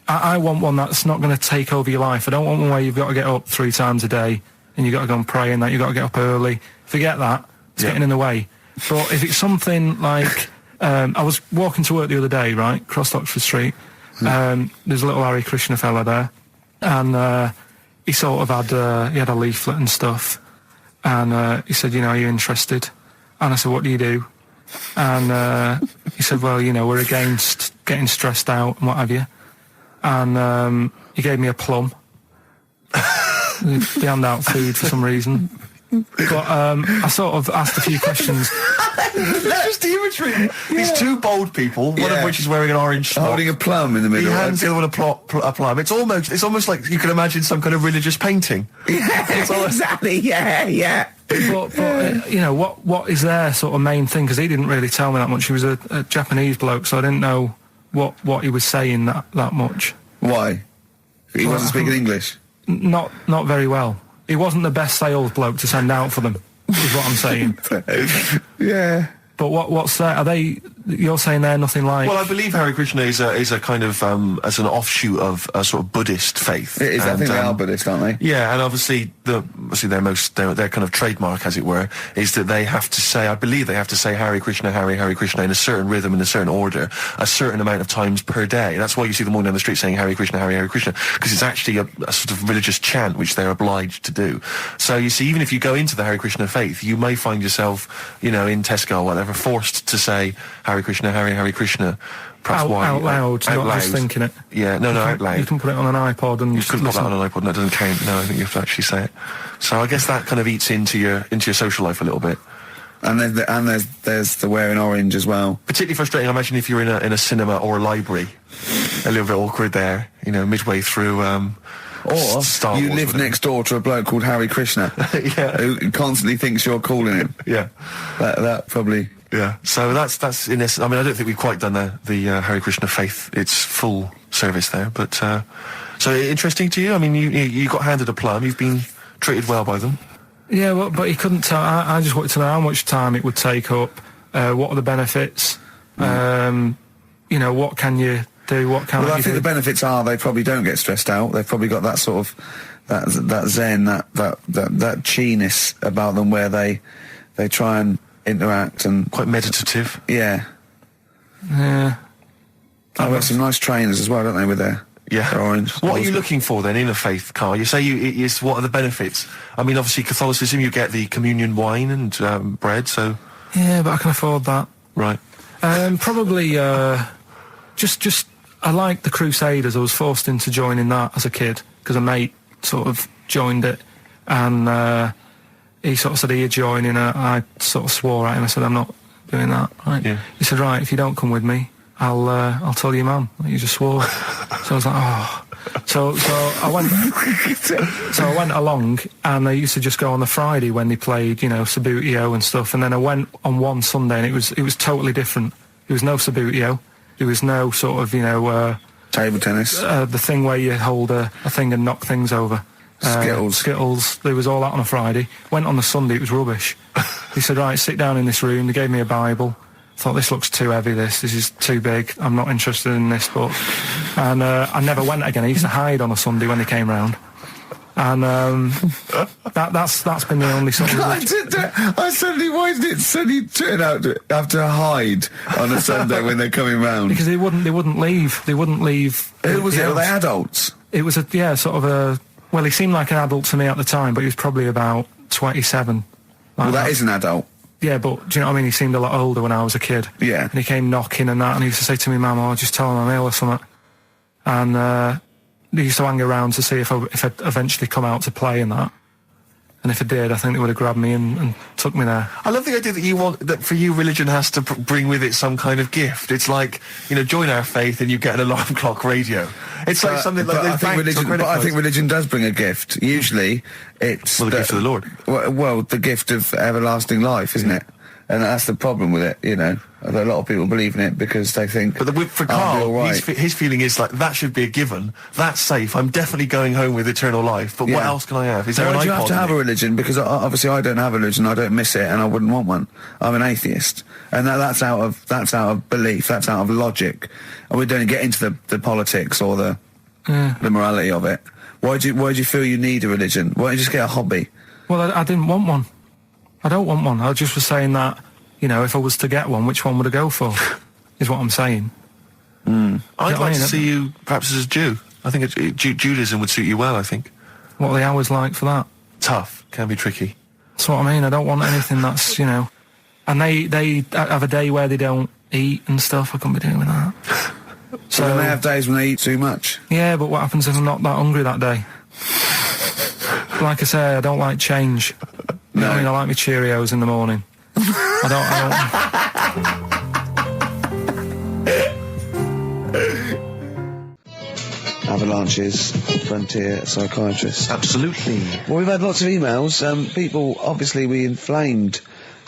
I want one that's not going to take over your life. I don't want one where you've got to get up 3 times a day and you've got to go and pray and that you've got to get up early. Forget that. It's getting in the way. But if it's something like... I was walking to work the other day, right, across Oxford Street. There's a little Hare Krishna fella there, and he sort of had he had a leaflet and stuff, and he said, you know, are you interested? And I said, what do you do? And he said, well, you know, we're against getting stressed out and what have you. And he gave me a plum. They hand out food for some reason. But I sort of asked a few questions. That's just the imagery. These 2 bold people, one of which is wearing an orange smock, holding a plum in the middle. He hands the other one a plum. It's almost like you can imagine some kind of religious painting. Exactly. Yeah. But you know, what is their sort of main thing? Because he didn't really tell me that much. He was a Japanese bloke, so I didn't know what he was saying that much. Why? He wasn't speaking English? Not very well. He wasn't the best sales bloke to send out for them, is what I'm saying. Yeah. But what's that? Are they? You're saying they're nothing like? Well, I believe Hare Krishna is a kind of as an offshoot of a sort of Buddhist faith. It is. I think they are Buddhist, aren't they? Yeah, and obviously their kind of trademark, as it were, is that they have to say. I believe they have to say Hare Krishna, Hare Krishna in a certain rhythm, in a certain order, a certain amount of times per day. That's why you see them walking down the street saying Hare Krishna, Hare Krishna, because it's actually a sort of religious chant which they're obliged to do. So you see, even if you go into the Hare Krishna faith, you may find yourself, you know, in Tesco or whatever, forced to say Hare Krishna, Hare Krishna. Perhaps out loud, not just thinking it. Yeah, no, out loud. You can put it on an iPod and you couldn't put that on an iPod. That doesn't count. No, I think you have to actually say it. So I guess that kind of eats into your social life a little bit. And there's the wearing orange as well. Particularly frustrating, I imagine, if you're in a cinema or a library. A little bit awkward there, you know, midway through. Or Star you Wars, live next door to a bloke called Hare Krishna, who constantly thinks you're calling him. Yeah, that probably. Yeah, so that's in essence. I mean, I don't think we've quite done the Hare Krishna faith its full service there, but so interesting to you. I mean, you got handed a plum. You've been treated well by them. Yeah, well, but he couldn't tell. I just wanted to know how much time it would take up. What are the benefits? You know, what can you do? What can I think the benefits are they probably don't get stressed out. They've probably got that sort of that zen, that chi-ness about them, where they try and interact and quite meditative. Yeah. I've got some nice trainers as well, don't they, with their orange. What are you looking for then in a faith, Carl? You say what are the benefits? I mean, obviously Catholicism, you get the communion wine and bread, so... Yeah, but I can afford that. Right. Probably just I liked the Crusaders. I was forced into joining that as a kid because a mate sort of joined it, and he sort of said he'd join in. I sort of swore at him. I said, I'm not doing that. Right? Yeah. He said, right, if you don't come with me, I'll tell your mum that you just swore. So I was like, oh. So I went. So I went along, and they used to just go on the Friday when they played, you know, Sabutio and stuff. And then I went on one Sunday, and it was totally different. There was no Sabutio. There was no sort of, you know, table tennis. The thing where you hold a thing and knock things over. Skittles. There was all that on a Friday. Went on the Sunday. It was rubbish. He said, right, sit down in this room. They gave me a Bible. Thought, this looks too heavy, this is too big, I'm not interested in this book. And I never went again. I used to hide on a Sunday when they came round. And that's been the only sort of... I suddenly, why did it suddenly turn out to have to hide on a Sunday when they're coming round? Because they wouldn't leave. Who was it? Were they adults? It was well, he seemed like an adult to me at the time, but he was probably about 27. Well, that is an adult. Yeah, but do you know what I mean? He seemed a lot older when I was a kid. Yeah. And he came knocking and that, and he used to say to me, Mum, I'll just tell him I'm ill or something. And he used to hang around to see if I'd eventually come out to play and that. And if I did, I think they would have grabbed me and took me there. I love the idea that for you, religion has to bring with it some kind of gift. It's like, you know, join our faith and you get an alarm clock radio. It's like something like I think religion does bring a gift. Usually, it's the gift of the Lord. Well, the gift of everlasting life, isn't it? And that's the problem with it, you know. A lot of people believe in it because they think... But for Karl, his feeling is like, that should be a given. That's safe. I'm definitely going home with eternal life. But what else can I have? Is there an iPod? You have to have a religion? Because obviously I don't have a religion. I don't miss it, and I wouldn't want one. I'm an atheist, and that's out of belief. That's out of logic. And we don't get into the politics or the morality of it. Why do you feel you need a religion? Why don't you just get a hobby? Well, I didn't want one. I don't want one. I just was saying that, you know, if I was to get one, which one would I go for? Is what I'm saying. I'd like to see you perhaps as a Jew. I think Judaism would suit you well, I think. What are the hours like for that? Tough. Can be tricky. That's what I mean. I don't want anything that's, you know... And they have a day where they don't eat and stuff. I couldn't be doing with that. So they have days when they eat too much. Yeah, but what happens if I'm not that hungry that day? Like I say, I don't like change. You know what I mean? I like my Cheerios in the morning. I don't... Avalanches, Frontier Psychiatrists. Absolutely. Well, we've had lots of emails. People, obviously, we inflamed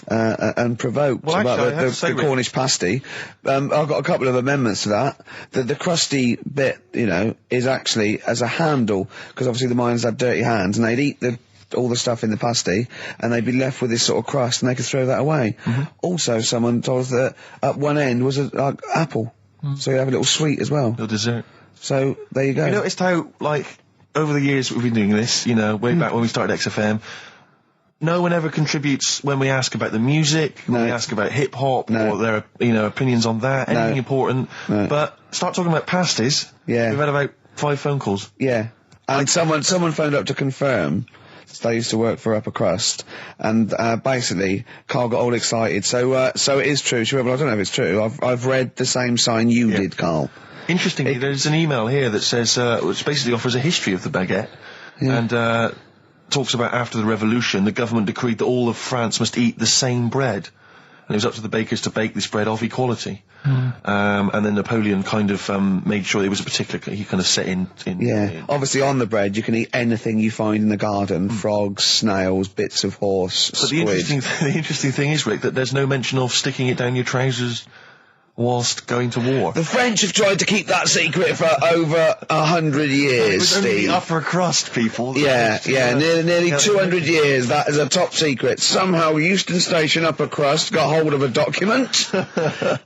and provoked about the Cornish pasty. I've got a couple of amendments to that. The crusty bit, you know, is actually as a handle, because obviously the miners had dirty hands, and they'd eat all the stuff in the pasty, and they'd be left with this sort of crust, and they could throw that away. Also, someone told us that at one end was an apple, so you have a little sweet as well. A dessert. So, there you go. You noticed how, like, over the years we've been doing this, you know, way back when we started XFM, no one ever contributes when we ask about the music, when we ask about hip-hop, or their, you know, opinions on that, anything important. But start talking about pasties. Yeah. We've had about 5 phone calls. Yeah. And someone phoned up to confirm. They used to work for Upper Crust, and basically Karl got all excited. So it is true. She went, well, I don't know if it's true. I've read the same sign you did, Karl. Interestingly, there's an email here that says, which basically offers a history of the baguette, and talks about after the revolution, the government decreed that all of France must eat the same bread. And it was up to the bakers to bake this bread of equality. And then Napoleon kind of made sure it was a particular... He kind of set in... Obviously, on the bread, you can eat anything you find in the garden. Frogs, snails, bits of horse, but squid. The interesting thing is, Rick, that there's no mention of sticking it down your trousers whilst going to war. The French have tried to keep that secret for over 100 years, it was Steve. only the upper crust people. Nearly 200 years. That is a top secret. Somehow Euston Station upper crust got hold of a document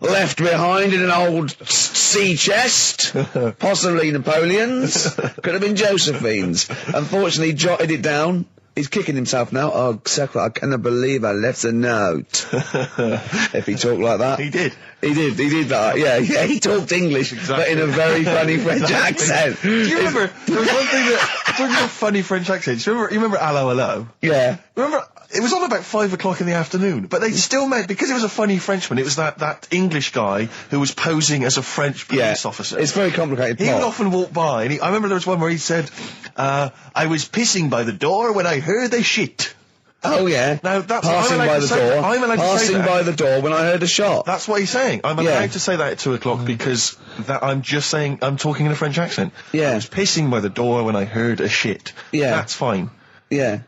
left behind in an old sea chest, possibly Napoleon's, could have been Josephine's. Unfortunately, jotted it down. He's kicking himself now. Oh, Secretary, I cannot believe I left a note. If he talked like that. He did. He did that. Yeah. He talked English, but in a very funny French accent. Do you remember? There was one thing that talking about funny French accents. You remember Hello? Yeah. Remember? It was on about 5 o'clock in the afternoon, but they still made, because it was a funny Frenchman, it was that English guy who was posing as a French police officer. It's very complicated. He would often walk by, and I remember there was one where he said, I was pissing by the door when I heard a shit. Oh yeah. Now that's passing by the door. I'm allowed to say that. Passing by the door when I heard a shot. That's what he's saying. I'm allowed to say that at 2 o'clock because I'm just saying I'm talking in a French accent. Yeah. I was pissing by the door when I heard a shit. Yeah. That's fine. Yeah.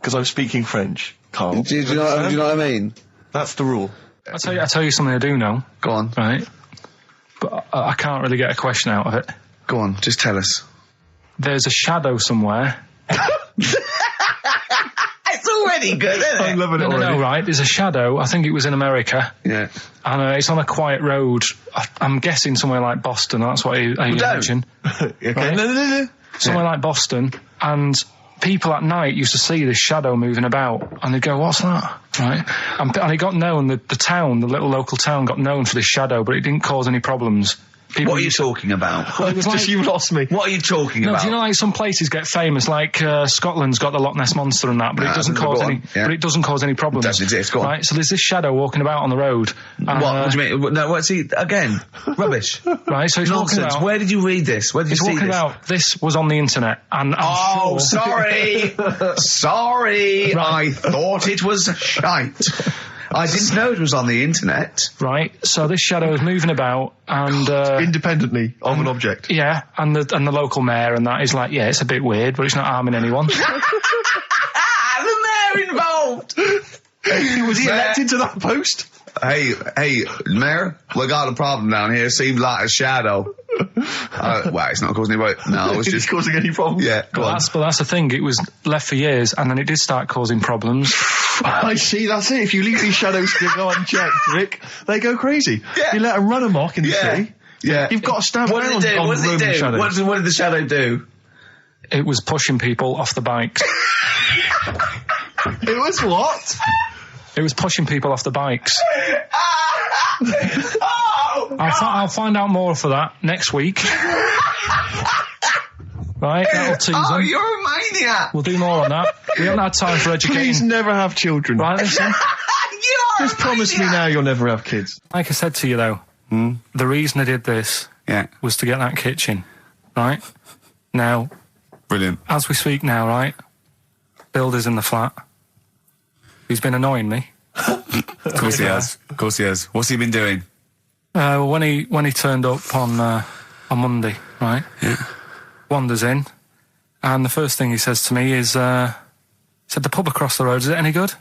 Because I'm speaking French, Carl. Do you know what I mean? That's the rule. I'll tell you something I do know. Go on. Right. But I can't really get a question out of it. Go on, just tell us. There's a shadow somewhere. It's already good, isn't it? I'm loving it already. No, right. There's a shadow. I think it was in America. Yeah. And it's on a quiet road. I'm guessing somewhere like Boston. That's what I imagine. Okay. Right? No. Somewhere like Boston. And people at night used to see this shadow moving about, and they'd go, "What's that?" Right? And it got known. The town, the little local town, got known for this shadow, but it didn't cause any problems. What are you talking about? Well, it was just you lost me. What are you talking about? Do you know, like, some places get famous, like Scotland's got the Loch Ness Monster and that, but it doesn't cause any. Yeah. But it doesn't cause any problems. It doesn't exist. Go on. Right. So there's this shadow walking about on the road. What do you mean? No, what's he again? Rubbish. Right. So he's Nonsense. walking about. Where did you read this? Where did you see this? He's walking about. This was on the internet, and I'm sure. Sorry, sorry. Right. I thought it was shite. I didn't know it was on the internet. Right. So this shadow is moving about and independently of an object. Yeah, and the local mayor and that is like, yeah, it's a bit weird, but it's not harming anyone. The mayor involved. Was he elected to that post? Hey, Mayor, we got a problem down here. Seems like a shadow. Well, it's not causing any. No, it's just causing any problems. Yeah, but that's the thing. It was left for years, and then it did start causing problems. I see. That's it. If you leave these shadows to go unchecked, Rick, they go crazy. Yeah. You let them run amok in the city. Yeah, you've got to stand down on roaming shadows. What did the shadow do? It was pushing people off the bikes. It was what? It was pushing people off the bikes. I'll find out more for that next week. Right, that'll tease them. You're a maniac. We'll do more on that. We haven't had time for educating. Please never have children. Right, listen. Just promise me now you'll never have kids. Like I said to you, though, the reason I did this was to get that kitchen, right? Now, brilliant. As we speak now, right, Builder's in the flat. He's been annoying me. Of course he has. Of course he has. What's he been doing? Well, when he turned up on Monday, right? Yeah. Wanders in, and the first thing he says to me is, said, "The pub across the road, is it any good?"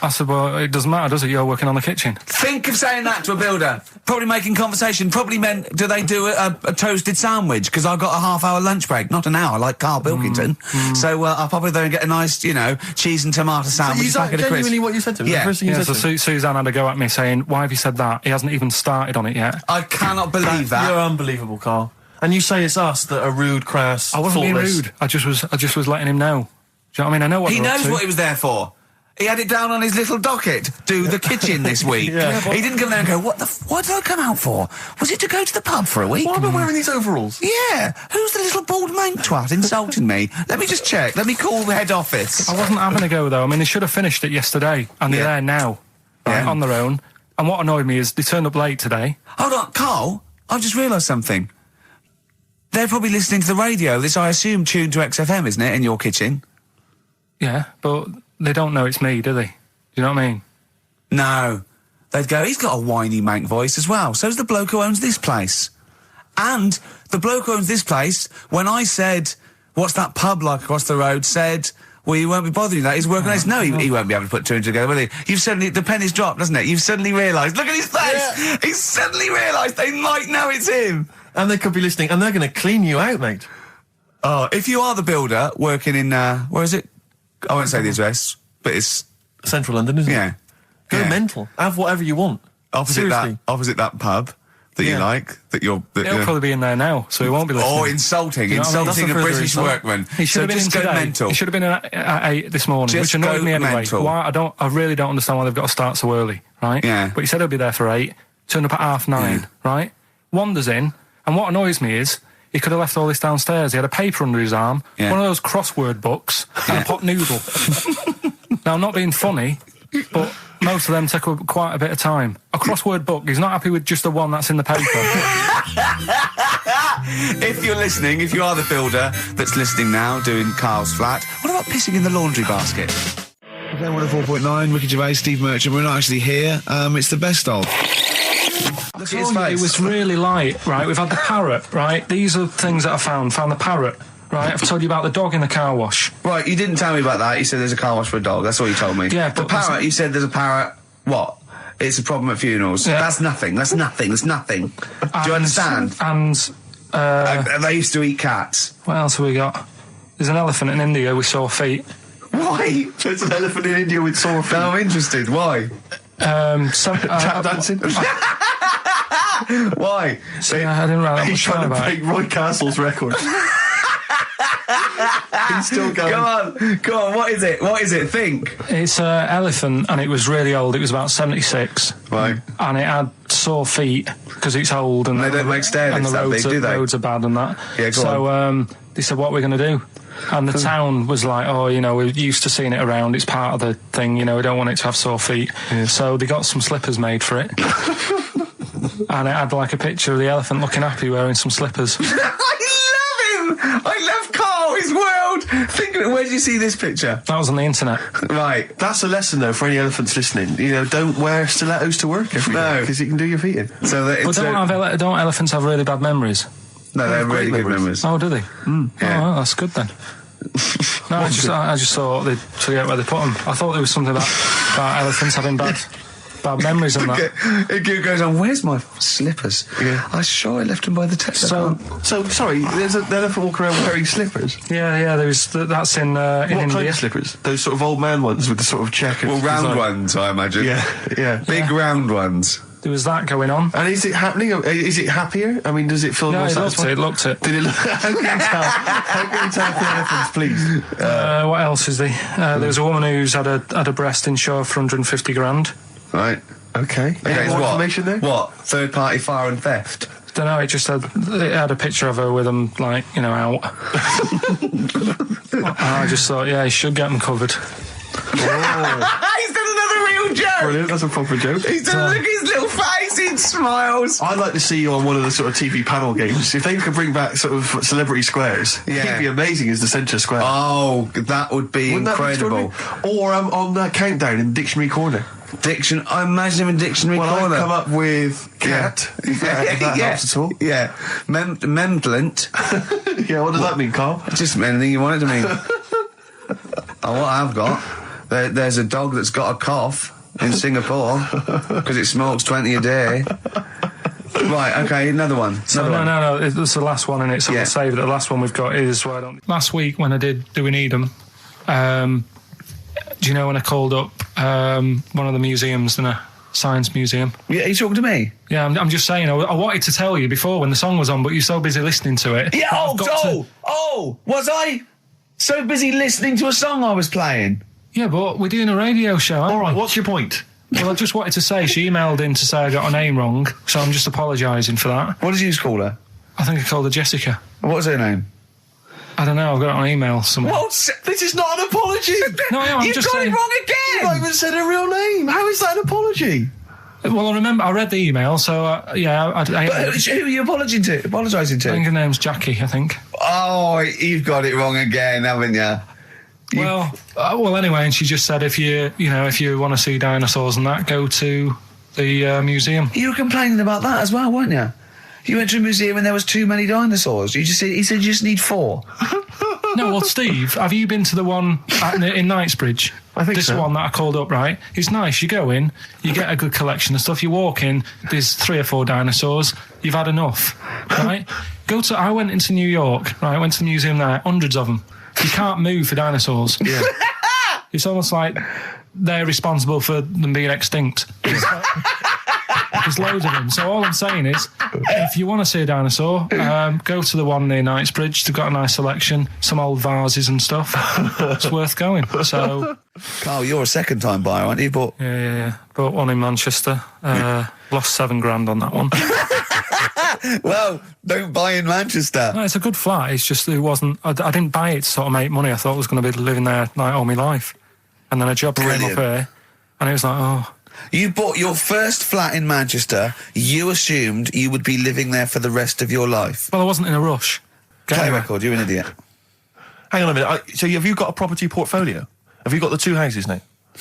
I said, "Well, it doesn't matter, does it? You're working on the kitchen." Think of saying that to a builder. Probably making conversation. Probably meant, do they do a toasted sandwich? Because I've got a half-hour lunch break. Not an hour, like Karl Pilkington. So I'll probably go and get a nice, cheese and tomato sandwich. So is that genuinely what you said to him? Yeah. Suzanne had a go at me saying, "Why have you said that? He hasn't even started on it yet." I cannot believe that. You're unbelievable, Karl. And you say it's us that are rude, crass, I wasn't thoughtless. being rude. I just was letting him know. Do you know what I mean? I know what he knows what he was there for. He had it down on his little docket. Do the kitchen this week. He didn't come there and go, what did I come out for? Was it to go to the pub for a week? Why am I wearing these overalls? Yeah. Who's the little bald mank twat insulting me? Let me just check. Let me call the head office. I wasn't having a go, though. I mean, they should have finished it yesterday, and they're there now, on their own. And what annoyed me is they turned up late today. Hold on, Karl, I've just realised something. They're probably listening to the radio. This, I assume, tuned to XFM, isn't it, in your kitchen? Yeah, but they don't know it's me, do they? Do you know what I mean? No. They'd go, he's got a whiny mank voice as well. So's the bloke who owns this place. And the bloke who owns this place, when I said, what's that pub like across the road, said, well, you won't be bothering that. He's working on this. No, he won't be able to put two and two together, will he? You've suddenly, the penny's dropped, doesn't it? You've suddenly realised. Look at his face. Yeah. He's suddenly realised they might know it's him. And they could be listening, and they're going to clean you out, mate. Oh, if you are the builder working in, where is it? I won't say the address, but it's Central London, isn't it? Yeah. Go mental. Have whatever you want. Opposite that pub. that you like? He'll probably be in there now, so he won't be listening. Or insulting a British workman. He should have been in today. Mental. He should have been at 8 this morning, which annoyed me anyway. Mental. Why? I really don't understand why they've got to start so early, right? Yeah. But he said he'll be there for 8, turned up at 9:30, right? Wanders in, and what annoys me is he could have left all this downstairs. He had a paper under his arm, one of those crossword books, and a pot noodle. Now, I'm not being funny, but most of them take quite a bit of time. A crossword book, he's not happy with just the one that's in the paper. If you're listening, if you are the builder that's listening now, doing Carl's flat, what about pissing in the laundry basket? Okay, 104.9, Ricky Gervais, Steve Merchant. We're not actually here. It's the best of. Look at his face. It was really light, right? We've had the parrot, right? These are things that I found the parrot. Right, I've told you about the dog in the car wash. Right, you didn't tell me about that. You said there's a car wash for a dog. That's all you told me. Yeah, the parrot, you said there's a parrot. What? It's a problem at funerals. Yeah. That's nothing. Do you understand? And they used to eat cats. What else have we got? There's an elephant in India with sore feet. Why? There's an elephant in India with sore feet. I'm interested. Why? Tap dancing. Why? I didn't write that much trying to break Roy Castle's record. He's still going. Go on. What is it? Think. It's an elephant, and it was really old. It was about 76. Right. And it had sore feet because it's old, and they don't make stair lifts that big, do they? Roads are bad and that. Yeah, go on. They said, what are we going to do? And the town was like, we're used to seeing it around. It's part of the thing, we don't want it to have sore feet. Yeah. So they got some slippers made for it. And it had like a picture of the elephant looking happy wearing some slippers. I love him! I love Carl, his world! Think of it, where did you see this picture? That was on the internet. Right. That's a lesson, though, for any elephants listening. Don't wear stilettos to work every day, because you can do your feet in. So that don't elephants have really bad memories? No, they have really good memories. Oh, do they? Yeah. Oh, well, that's good then. No, I just thought they'd forget where they put them. I thought there was something about elephants having bad memories and that. It goes on, where's my slippers? Yeah. I'm sure I left them by the test. So sorry, there's an elephant walking around wearing slippers? Yeah, that's in India. What kind of slippers? Those sort of old man ones with the sort of checker. Well, round ones, I imagine. Yeah. Big round ones. There was that going on. And is it happening? Is it happier? I mean, does it feel more satisfying? It looked it. Did it look? How can you tell for elephants, please? What else is there? There was a woman who's had a breast insured for 150 grand. Right. Okay. Any more information there? What? Third party fire and theft? Don't know. It had a picture of her with them out. I just thought, he should get them covered. He's done another real joke. Brilliant. That's a proper joke. He's done. Look at his little face. He smiles. I'd like to see you on one of the sort of TV panel games. If they could bring back sort of celebrity squares, he'd be amazing as the centre square. Oh, that would be incredible. Or on that countdown in Dictionary Corner. I imagine him in Dictionary Corner. I've come up with cat. If that helps at all. Yeah. Memblent. Yeah, what does that mean, Carl? Just anything you want it to mean. What I've got, there's a dog that's got a cough in Singapore because it smokes 20 a day. Right, okay, another one. No, it's the last one in it, so we'll save it. The last one we've got is last week when I did Do We Need Them, do you know when I called up one of the museums in a science museum? Yeah, are you talking to me? Yeah, I'm just saying, I wanted to tell you before when the song was on, but you're so busy listening to it. Yeah, was I so busy listening to a song I was playing? Yeah, but we're doing a radio show, aren't we? All right, what's your point? Well, I just wanted to say, she emailed in to say I got her name wrong, so I'm just apologising for that. What did you call her? I think I called her Jessica. What was her name? I don't know, I've got it on email somewhere. What? This is not an apology! No, I'm just saying... You've got it wrong again! You've not even said her real name! How is that an apology? Well, I read the email, so, But who are you apologising to? I think her name's Jackie, I think. Oh, you've got it wrong again, haven't you? Well, anyway, and she just said if you want to see dinosaurs and that, go to the museum. You were complaining about that as well, weren't you? You went to a museum and there was too many dinosaurs. He said you just need 4. No, well, Steve, have you been to the one in Knightsbridge? I think this so. one that I called up, right? It's nice. You go in, you get a good collection of stuff. You walk in, there's 3 or 4 dinosaurs. You've had enough, right? I went into New York, right? I went to the museum there, hundreds of them. You can't move for dinosaurs. Yeah. It's almost like they're responsible for them being extinct. There's loads of them. So all I'm saying is, if you want to see a dinosaur, go to the one near Knightsbridge. They've got a nice selection, some old vases and stuff. It's worth going. So, Carl, you're a second-time buyer, aren't you? Yeah. Bought one in Manchester. Lost $7,000 on that one. Well, don't buy in Manchester. No, it's a good flat. It's just it wasn't. I didn't buy it to sort of make money. I thought I was going to be living there like all my life, and then a job came up here, and it was like, oh. You bought your first flat in Manchester. You assumed you would be living there for the rest of your life. Well, I wasn't in a rush. Play record. You're an idiot. Hang on a minute. So have you got a property portfolio? Have you got the 2 houses now?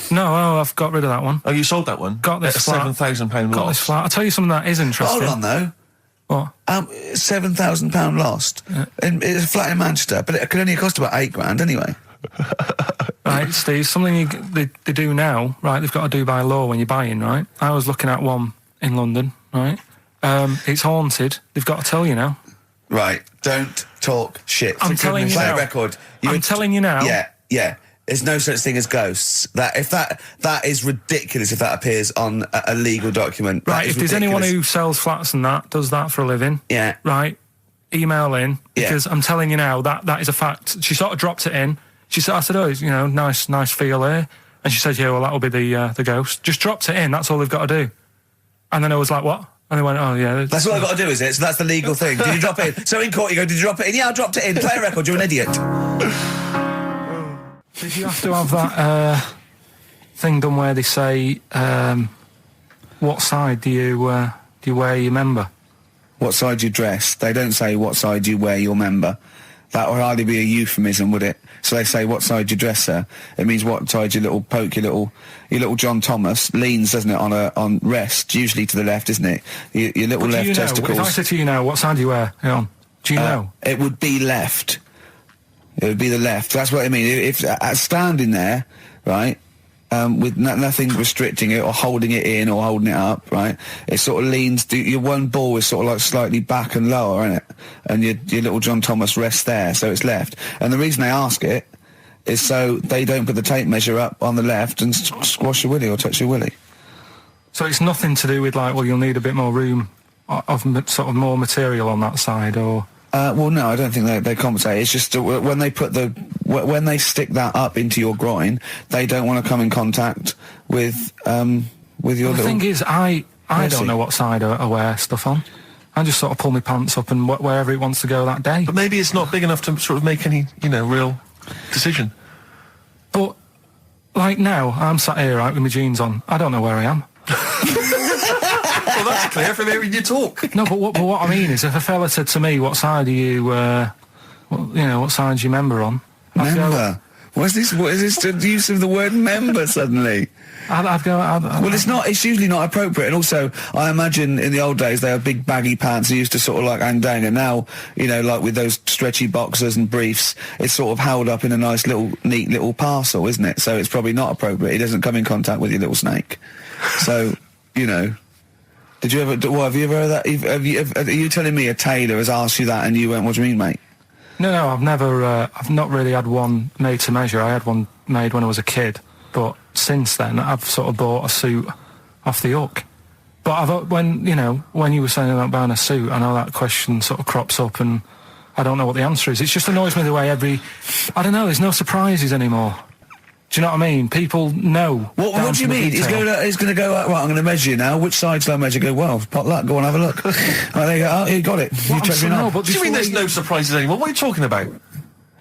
No, I've got rid of that one. Oh, you sold that one? Got this flat. £7,000 loss. Got this flat. I'll tell you something that is interesting. Hold on, though. What? £7,000 lost. Yeah. It's a flat in Manchester, but it could only cost about £8,000 anyway. Right, Steve, something they do now, right, they've got to do by law when you're buying, right? I was looking at one in London, right? It's haunted. They've got to tell you now. Right, don't talk shit. I'm telling you now. Play a record. I'm telling you now. Yeah. There's no such thing as ghosts. That is ridiculous if that appears on a legal document. Right, if there's anyone who sells flats and does that for a living, yeah, right, email in, because I'm telling you now that is a fact. She sort of dropped it in. She said, I said, oh, nice feel here. And she said, yeah, well, that'll be the ghost. Just dropped it in. That's all they've got to do. And then I was like, what? And they went, oh, yeah. That's all I've got to do, is it? So that's the legal thing. Did you drop it in? So in court you go, did you drop it in? Yeah, I dropped it in. Play a record. You're an idiot. Did you have to have that thing done where they say, what side do you wear your member? What side you dress? They don't say what side you wear your member. That would hardly be a euphemism, would it? So they say, what side you dress, sir? It means what side your little John Thomas leans, doesn't it, on rest, usually to the left, isn't it? Your little left testicles. If I said to you now, what side do you wear? Hang on. Do you know? It would be left. It would be the left. That's what I mean. If standing there, right, with nothing restricting it or holding it in or holding it up, right, it sort of leans. Your one ball is sort of like slightly back and lower, isn't it? And your little John Thomas rests there, so it's left. And the reason they ask it is so they don't put the tape measure up on the left and squash your willy or touch your willy. So it's nothing to do with like, well, you'll need a bit more room of sort of more material on that side, or. Well, no, I don't think they compensate. It's just when they when they stick that up into your groin, they don't want to come in contact with your little. The thing is, I don't know what side I wear stuff on. I just sort of pull my pants up and wherever it wants to go that day. But maybe it's not big enough to sort of make any, real decision. But like now, I'm sat here right with my jeans on. I don't know where I am. Well, that's clear from hearing you talk. No, but what I mean is, if a fella said to me, "What side are you? What side's your member on?" Member. What is this? What is this? The use of the word member suddenly? I'd go. Well, it's not. It's usually not appropriate. And also, I imagine in the old days they had big baggy pants that used to sort of like hang down. And now, like with those stretchy boxers and briefs, it's sort of held up in a nice neat little parcel, isn't it? So it's probably not appropriate. It doesn't come in contact with your little snake. So, Did you ever? What, have you ever heard that? Are you telling me a tailor has asked you that and you went, "What do you mean, mate?" No, I've never. I've not really had one made to measure. I had one made when I was a kid, but since then I've sort of bought a suit off the hook. But when you were saying about buying a suit, I know that question sort of crops up, and I don't know what the answer is. It just annoys me the way I don't know. There's no surprises anymore. Do you know what I mean? People know. What do you mean? He's going to go, right, I'm going to measure you now. Which side shall I measure? Go, well, pot luck, go on, have a look. Right, there you go. Oh, you got it. You checked me out. What do you mean there's no surprises anymore? What are you talking about?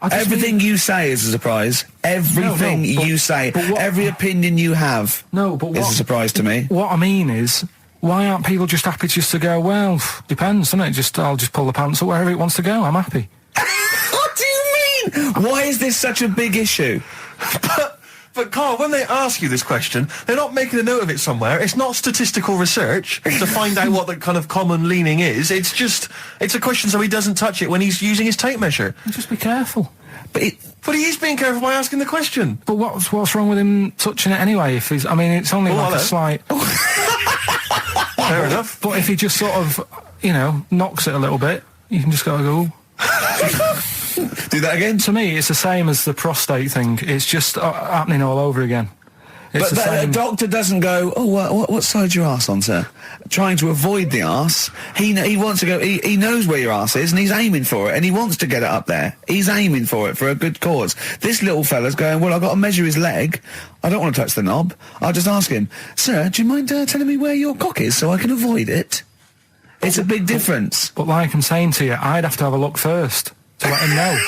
Everything you say is a surprise. Everything you say, every opinion you have is a surprise to me. What I mean is, why aren't people just happy just to go, well, depends, doesn't it? I'll just pull the pants up wherever it wants to go. I'm happy. What do you mean? Why is this such a big issue? But Carl, when they ask you this question, they're not making a note of it somewhere. It's not statistical research to find out what the kind of common leaning is. It's a question so he doesn't touch it when he's using his tape measure. Just be careful. But he is being careful by asking the question. But what's wrong with him touching it anyway? If he's, it's only a slight. Fair enough. But if he just sort of, knocks it a little bit, you can just go. Do that again? To me, it's the same as the prostate thing. It's just happening all over again. It's But a doctor doesn't go, oh, what side's your arse on, sir? Trying to avoid the arse. He wants to go, he knows where your arse is and he's aiming for it and he wants to get it up there. He's aiming for it for a good cause. This little fella's going, well, I've got to measure his leg. I don't want to touch the knob. I'll just ask him, sir, do you mind telling me where your cock is so I can avoid it? It's a big difference. But like I'm saying to you, I'd have to have a look first to let him know.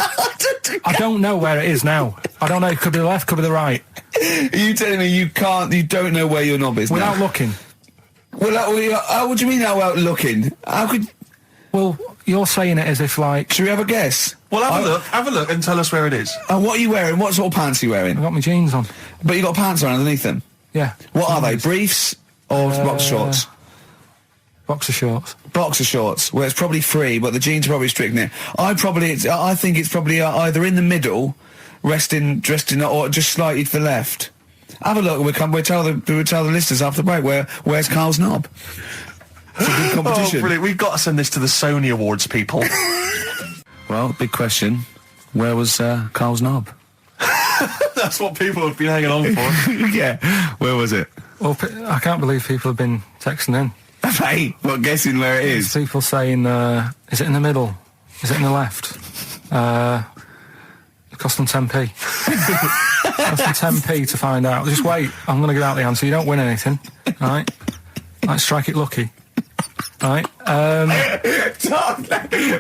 I don't know where it is now. I don't know. It could be the left, could be the right. Are you telling me you don't know where your knob is without looking? Well, what do you mean without looking? How could... Well, you're saying it as if like... Should we have a guess? Well, have a look and tell us where it is. What are you wearing? What sort of pants are you wearing? I've got my jeans on. But you got pants on underneath them? Yeah. What are they, briefs or boxer shorts? Boxer shorts. Boxer shorts. Well, it's probably free, but the jeans are probably strict in it. I think it's probably either in the middle, dressed in, or just slightly to the left. Have a look. We'll tell the listeners after the break where's Karl's knob. It's a good competition. Oh, brilliant! We've got to send this to the Sony Awards people. Well, big question. Where was Karl's knob? That's what people have been hanging on for. Yeah. Where was it? Well, I can't believe people have been texting in. Hey, what, guessing where it is? People saying, is it in the middle? Is it in the left? It cost them 10p. It cost them 10p to find out. Just wait, I'm going to give out the answer. You don't win anything, right? Like, strike it lucky. Right?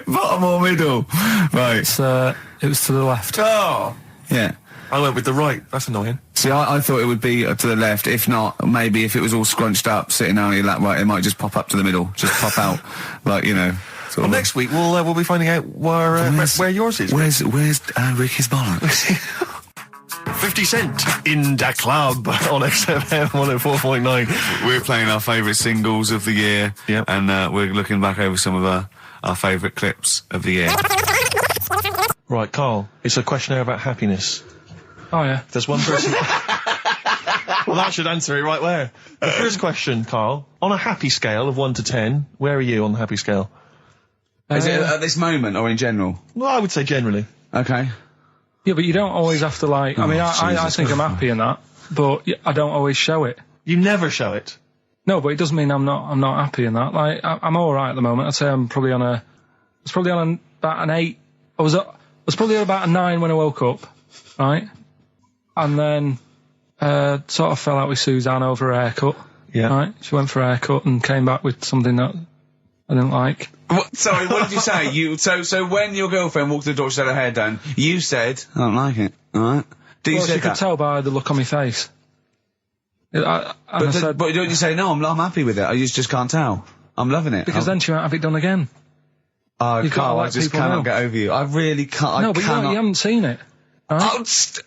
Bottom or middle? Right. It was to the left. Oh! Yeah. I went with the right. That's annoying. See, I thought it would be to the left. If not, maybe if it was all scrunched up, sitting down your lap right, it might just pop up to the middle. Just pop out, like, you know. Well, next week we'll be finding out where yours is. Where's Ricky's bollocks? 50 Cent in Da Club on XFM 104.9. We're playing our favourite singles of the year. Yep. And we're looking back over some of our favourite clips of the year. Right, Karl, it's a questionnaire about happiness. Oh, yeah. There's one person... Well, that should answer it right where. The first question, Karl, on a happy scale of 1 to 10, where are you on the happy scale? Is it at this moment or in general? Well, I would say generally. Okay. Yeah, but you don't always have to, like... I mean, I think I'm happy in that, but I don't always show it. You never show it? No, but it doesn't mean I'm not happy in that. Like, I'm all right at the moment. I'd say I'm probably on a... It's probably on about an 8. I was probably at about a 9 when I woke up, right? And then sort of fell out with Suzanne over a haircut. Yeah. Right? She went for a haircut and came back with something that I didn't like. Sorry, what did you say? So when your girlfriend walked to the door, she had her hair done, you said, I don't like it, alright? She could tell by the look on my face. But don't you say, no, I'm happy with it, I just can't tell. I'm loving it. Because then she won't have it done again. Oh, Karl, I just cannot get over you. I really can't. No, but you haven't seen it. Right?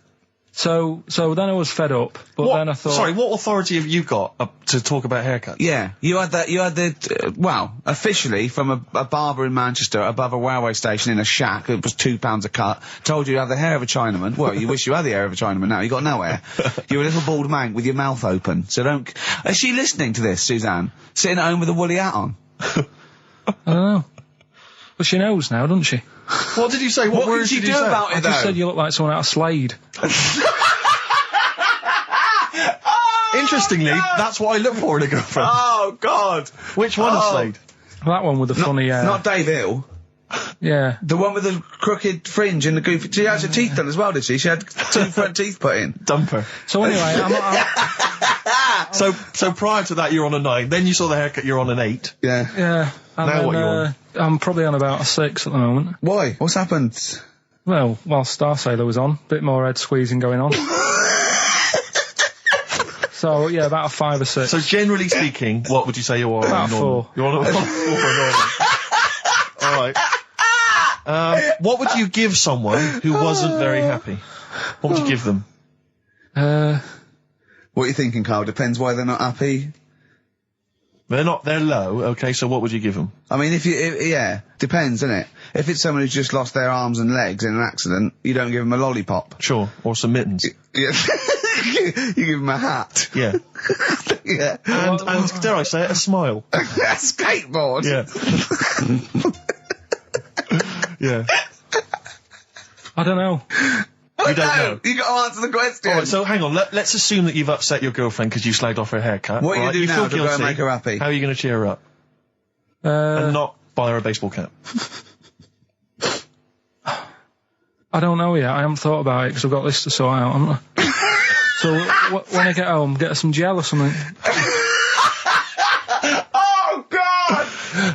So then I was fed up, but then I thought... Sorry, what authority have you got to talk about haircuts? Yeah, you had the officially from a barber in Manchester above a railway station in a shack, it was £2 a cut, told you had the hair of a Chinaman. Well, you wish you had the hair of a Chinaman now, you got no hair. You're a little bald man with your mouth open, so don't... Is she listening to this, Suzanne? Sitting at home with a woolly hat on? I don't know. But she knows now, doesn't she? What did you say? What words did you do about it, though? I just said you look like someone out of Slade. Interestingly, that's what I look for in a girlfriend. Oh, God. Which one of Slade? That one with the funny... Not Dave Hill. Yeah. The one with the crooked fringe and the goofy... She had her teeth done as well, did she? She had 2 front teeth put in. Dumper. So anyway, So prior to that, you're on a 9. Then you saw the haircut, you're on an 8. Yeah. Yeah. And now then, what are you on? I'm probably on about a 6 at the moment. Why? What's happened? Well, while Star Sailor was on, bit more head squeezing going on. So, yeah, about a 5 or 6. So generally speaking, what would you say you are? About 4. You're on a 4 normal. Alright. What would you give someone who wasn't very happy? What would you give them? What are you thinking, Karl? Depends why they're not happy. They're low, okay, so what would you give them? I mean, yeah, depends, innit? If it's someone who's just lost their arms and legs in an accident, you don't give them a lollipop. Sure, or some mittens. Yeah. You give them a hat. Yeah. Yeah. And dare I say it, a smile. A skateboard. Yeah. Yeah. I don't know. We don't know. You got to answer the question. All right, so hang on. Let's assume that you've upset your girlfriend because you slagged off her haircut. What are you right? going to do now to feel go and make her happy? How are you going to cheer her up? And not buy her a baseball cap. I don't know yet. I haven't thought about it because I've got this to sort out, haven't I? So when I get home, get her some gel or something. Oh, God!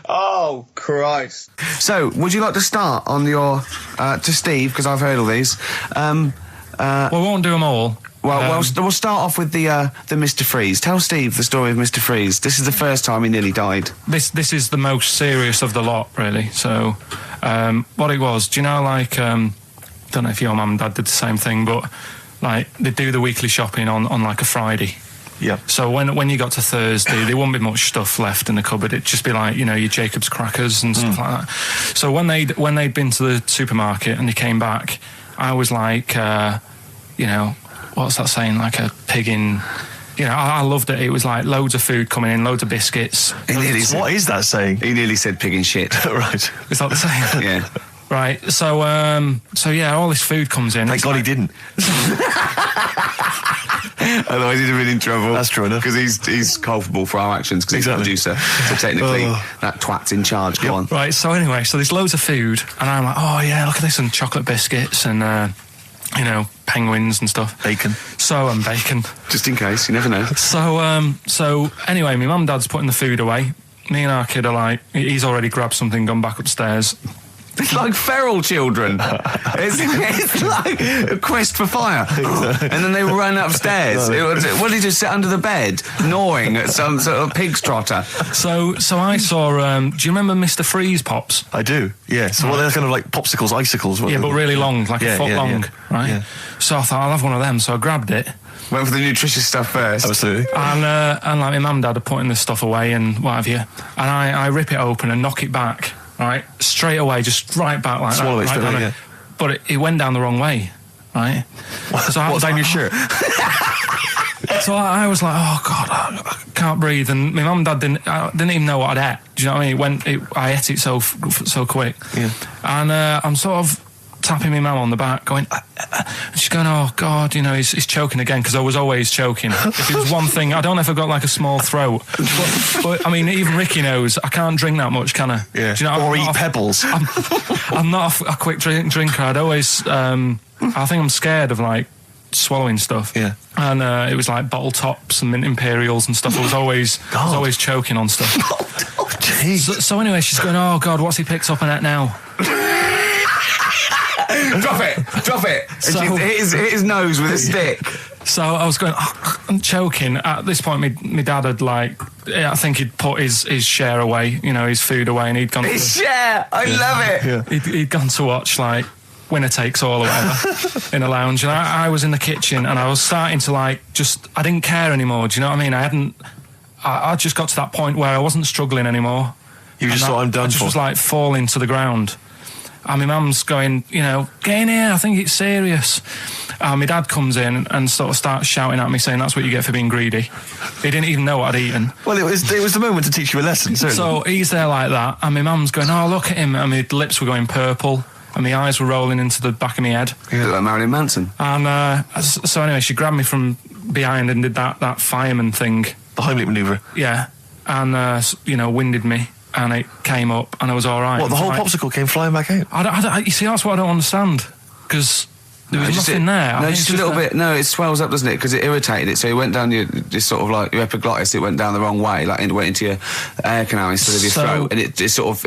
Oh, Christ. So, would you like to start on your... to Steve, because I've heard all these. We won't do them all. Well, we'll start off with the Mr. Freeze. Tell Steve the story of Mr. Freeze. This is the first time he nearly died. This is the most serious of the lot, really. So, what it was, do you know, like, don't know if your mum and dad did the same thing, but, like, they do the weekly shopping on like, a Friday. Yeah. So when you got to Thursday, there wouldn't be much stuff left in the cupboard. It'd just be like, you know, your Jacob's crackers and stuff like that. So when they'd been to the supermarket and they came back, I was like, you know, what's that saying? Like a pig in... You know, I loved it. It was like loads of food coming in, loads of biscuits. What is that saying? He nearly said pig in shit. Right. Is that the saying? Yeah. Right. So yeah, all this food comes in. Thank God he didn't. Otherwise he'd have been in trouble. That's true enough. Because he's culpable for our actions because he's the producer. So technically, that twat's in charge. Go on. Right, so anyway, so there's loads of food, and I'm like, oh yeah, look at this, and chocolate biscuits, and, you know, penguins and stuff. Bacon. And bacon. Just in case, you never know. So anyway, my mum and dad's putting the food away. Me and our kid are like, he's already grabbed something, gone back upstairs. It's like feral children. It's like a quest for fire. And then they run upstairs. What did he just sit under the bed, gnawing at some sort of pig's trotter? So I saw, do you remember Mr. Freeze Pops? I do, yeah. So they're kind of like popsicles, icicles. Yeah, but really long, like a foot long, right? Yeah. So I thought, I'll have one of them. So I grabbed it. Went for the nutritious stuff first. Absolutely. And like my mum and dad are putting this stuff away and what have you. And I rip it open and knock it back. Right, straight away, just right back like Swallow that. Swallow it, right, But it went down the wrong way, right? So what, down your shirt? So I was like, oh God, I can't breathe. And my mum and dad didn't even know what I'd ate. Do you know what I mean? I ate it so quick. Yeah. And I'm sort of tapping my mum on the back, going, and she's going, oh God, you know, he's choking again, because I was always choking. If it was one thing, I don't know if I've got like a small throat, but I mean, even Ricky knows I can't drink that much, can I? Yeah. Do you know, or eat pebbles. I'm not a quick drinker. I'd always, I think I'm scared of like swallowing stuff. Yeah. And it was like bottle tops and mint imperials and stuff. I was always choking on stuff. Oh, jeez. So anyway, she's going, oh God, what's he picked up on it now? Drop it. So, hit his nose with a stick. So I was going, I'm choking. At this point, my dad had I think he'd put his share away, you know, his food away, and he'd gone. His share, I love it. Yeah. He'd gone to watch like Winner Takes All or whatever in a lounge, and I was in the kitchen, and I was starting to I didn't care anymore. Do you know what I mean? I just got to that point where I wasn't struggling anymore. You just thought, I'm done for. I just was falling to the ground. And my mum's going, you know, get in here, I think it's serious. And my dad comes in and sort of starts shouting at me, saying that's what you get for being greedy. He didn't even know what I'd eaten. Well, it was the moment to teach you a lesson, certainly. So he's there like that, and my mum's going, oh, look at him, and my lips were going purple, and my eyes were rolling into the back of my head. You look like Marilyn Manson. And so anyway, she grabbed me from behind and did that fireman thing. The Heimlich manoeuvre. Yeah. And, you know, winded me. And it came up, and I was all right. What, the whole popsicle came flying back out? You see, that's what I don't understand, because there was nothing there. No, just a little bit. No, it swells up, doesn't it? Because it irritated it, so it went down your sort of like your epiglottis. It went down the wrong way, it went into your air canal instead of your throat, and it sort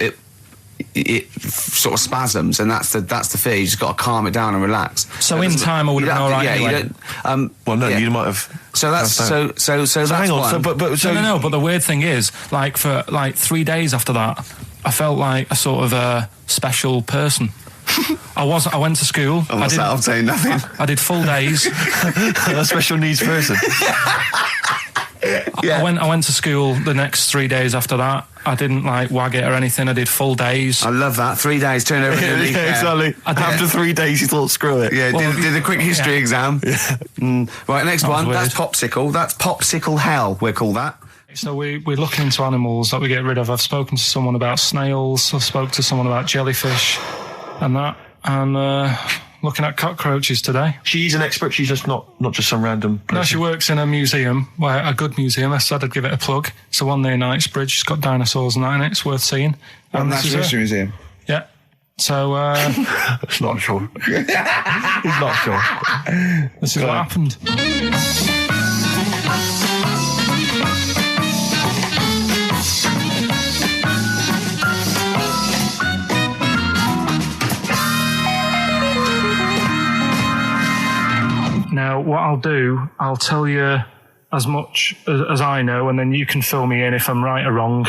of spasms, and that's the fear. You just got to calm it down and relax. So in time, I would have been all right. Yeah, anyway. you don't. Well, no, you might have. So that's so hang on. So, but no. But the weird thing is, for 3 days after that, I felt like a sort of a special person. I went to school. I'm saying nothing. I did full days. A special needs person. Yeah. I went to school the next 3 days after that. I didn't wag it or anything. I did full days. I love that. 3 days, turn over. Exactly. After 3 days, you thought, screw it. Yeah, did a quick history exam. Yeah. Right, next one. That's popsicle. That's popsicle hell, we'll call that. So we're looking into animals that we get rid of. I've spoken to someone about snails. I've spoken to someone about jellyfish and that. And looking at cockroaches today. She's an expert. She's just not just some random person. No, she works in a museum, a good museum. I said I'd give it a plug. It's the one near Knightsbridge. It's got dinosaurs and that in it. It's worth seeing. Natural History Museum. Yeah. So, it's not sure. He's not sure. This is what happened. Now, what I'll do, I'll tell you as much as I know, and then you can fill me in if I'm right or wrong.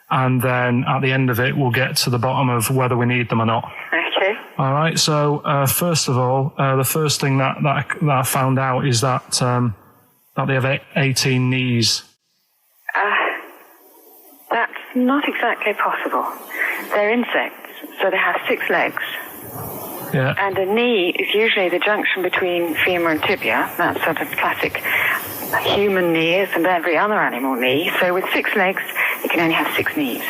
And then at the end of it, we'll get to the bottom of whether we need them or not. Okay. All right. So, first of all, the first thing that I found out is that they have 18 knees. That's not exactly possible. They're insects, so they have 6 legs. Yeah. And a knee is usually the junction between femur and tibia. That's sort of classic human knees and every other animal knee. So with 6 legs, you can only have 6 knees.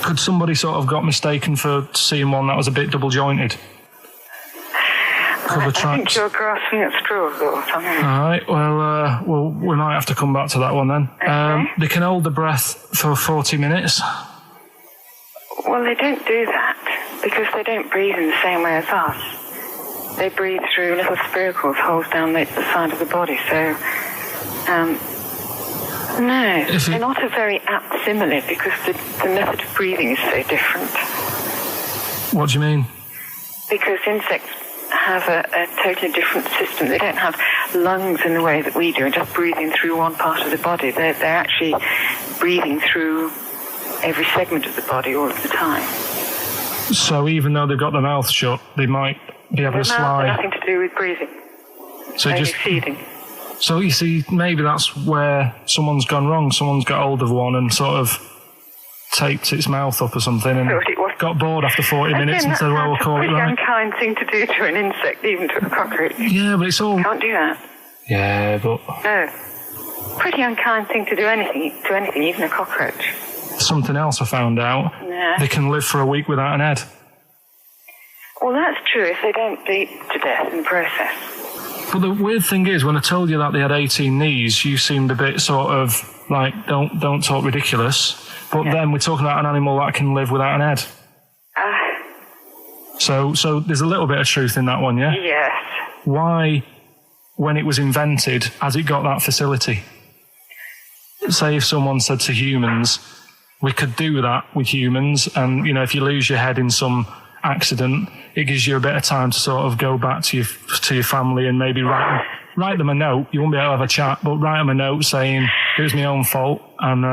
Could somebody sort of got mistaken for seeing one that was a bit double jointed? I think you're grasping at straws or something. All right. Well, we might have to come back to that one then. Okay. They can hold the breath for 40 minutes. Well, they don't do that because they don't breathe in the same way as us. They breathe through little spiracles, holes down the side of the body. So, no, they're not a very apt simile because the method of breathing is so different. What do you mean? Because insects have a totally different system. They don't have lungs in the way that we do and just breathing through one part of the body. They're actually breathing through every segment of the body all of the time. So even though they've got their mouth shut, they might be able to slide. Nothing to do with breathing. So only just feeding. So you see, maybe that's where someone's gone wrong. Someone's got hold of one and sort of taped its mouth up or something and got bored after 40 minutes and said, well, we'll call it right. It's a pretty unkind thing to do to an insect, even to a cockroach. Yeah, but it's all... Can't do that. Yeah, but... No. Pretty unkind thing to do anything, even a cockroach. Something else I found out. Yeah. They can live for a week without an head. Well, that's true if they don't bleed to death in the process. But the weird thing is, when I told you that they had 18 knees, you seemed a bit sort of like, don't talk ridiculous. But then we're talking about an animal that can live without an head. So there's a little bit of truth in that one, yeah? Yes. Why, when it was invented, has it got that facility? Say if someone said to humans, we could do that with humans, and, if you lose your head in some accident, it gives you a bit of time to sort of go back to your family and maybe write them a note. You won't be able to have a chat, but write them a note saying, it was my own fault, and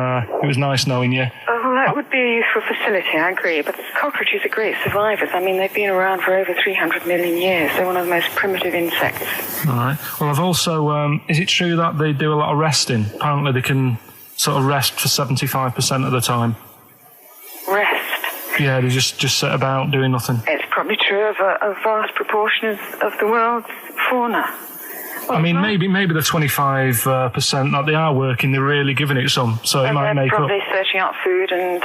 it was nice knowing you. Oh, that would be a useful facility, I agree. But cockroaches are great survivors. I mean, they've been around for over 300 million years. They're one of the most primitive insects. All right. Well, I've also... is it true that they do a lot of resting? Apparently they can sort of rest for 75% of the time. Rest? Yeah, they just sit about doing nothing. It's probably true of a vast proportion of the world's fauna. I mean, maybe the 25% that they are working, they're really giving it some, so it might make up. They're probably searching out food and,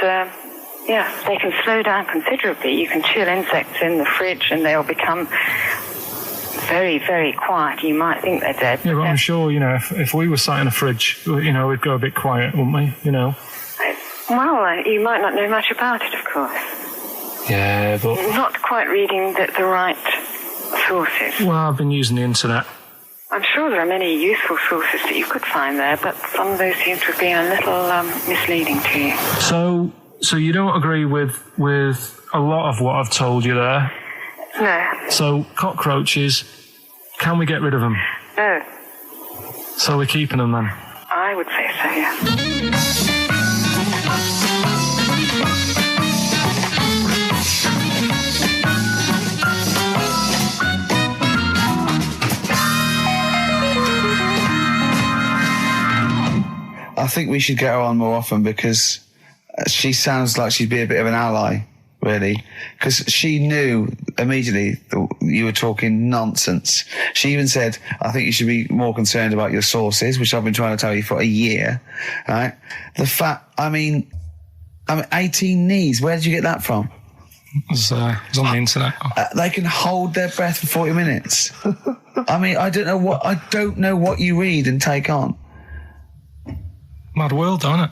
they can slow down considerably. You can chill insects in the fridge and they'll become very, very quiet. You might think they're dead. Yeah, but I'm sure, if we were sat in a fridge, we'd go a bit quiet, wouldn't we, Well, you might not know much about it, of course. Yeah, but... You're not quite reading the right sources. Well, I've been using the internet. I'm sure there are many useful sources that you could find there, but some of those seem to have been a little misleading to you. So you don't agree with a lot of what I've told you there? No. So cockroaches, can we get rid of them? No. So we're keeping them then? I would say so, yeah. I think we should get her on more often because she sounds like she'd be a bit of an ally, really. Because she knew immediately that you were talking nonsense. She even said, I think you should be more concerned about your sources, which I've been trying to tell you for a year. Right? 18 knees, where did you get that from? It's on the internet. They can hold their breath for 40 minutes. I mean, I don't know what you read and take on. Mad world, don't it?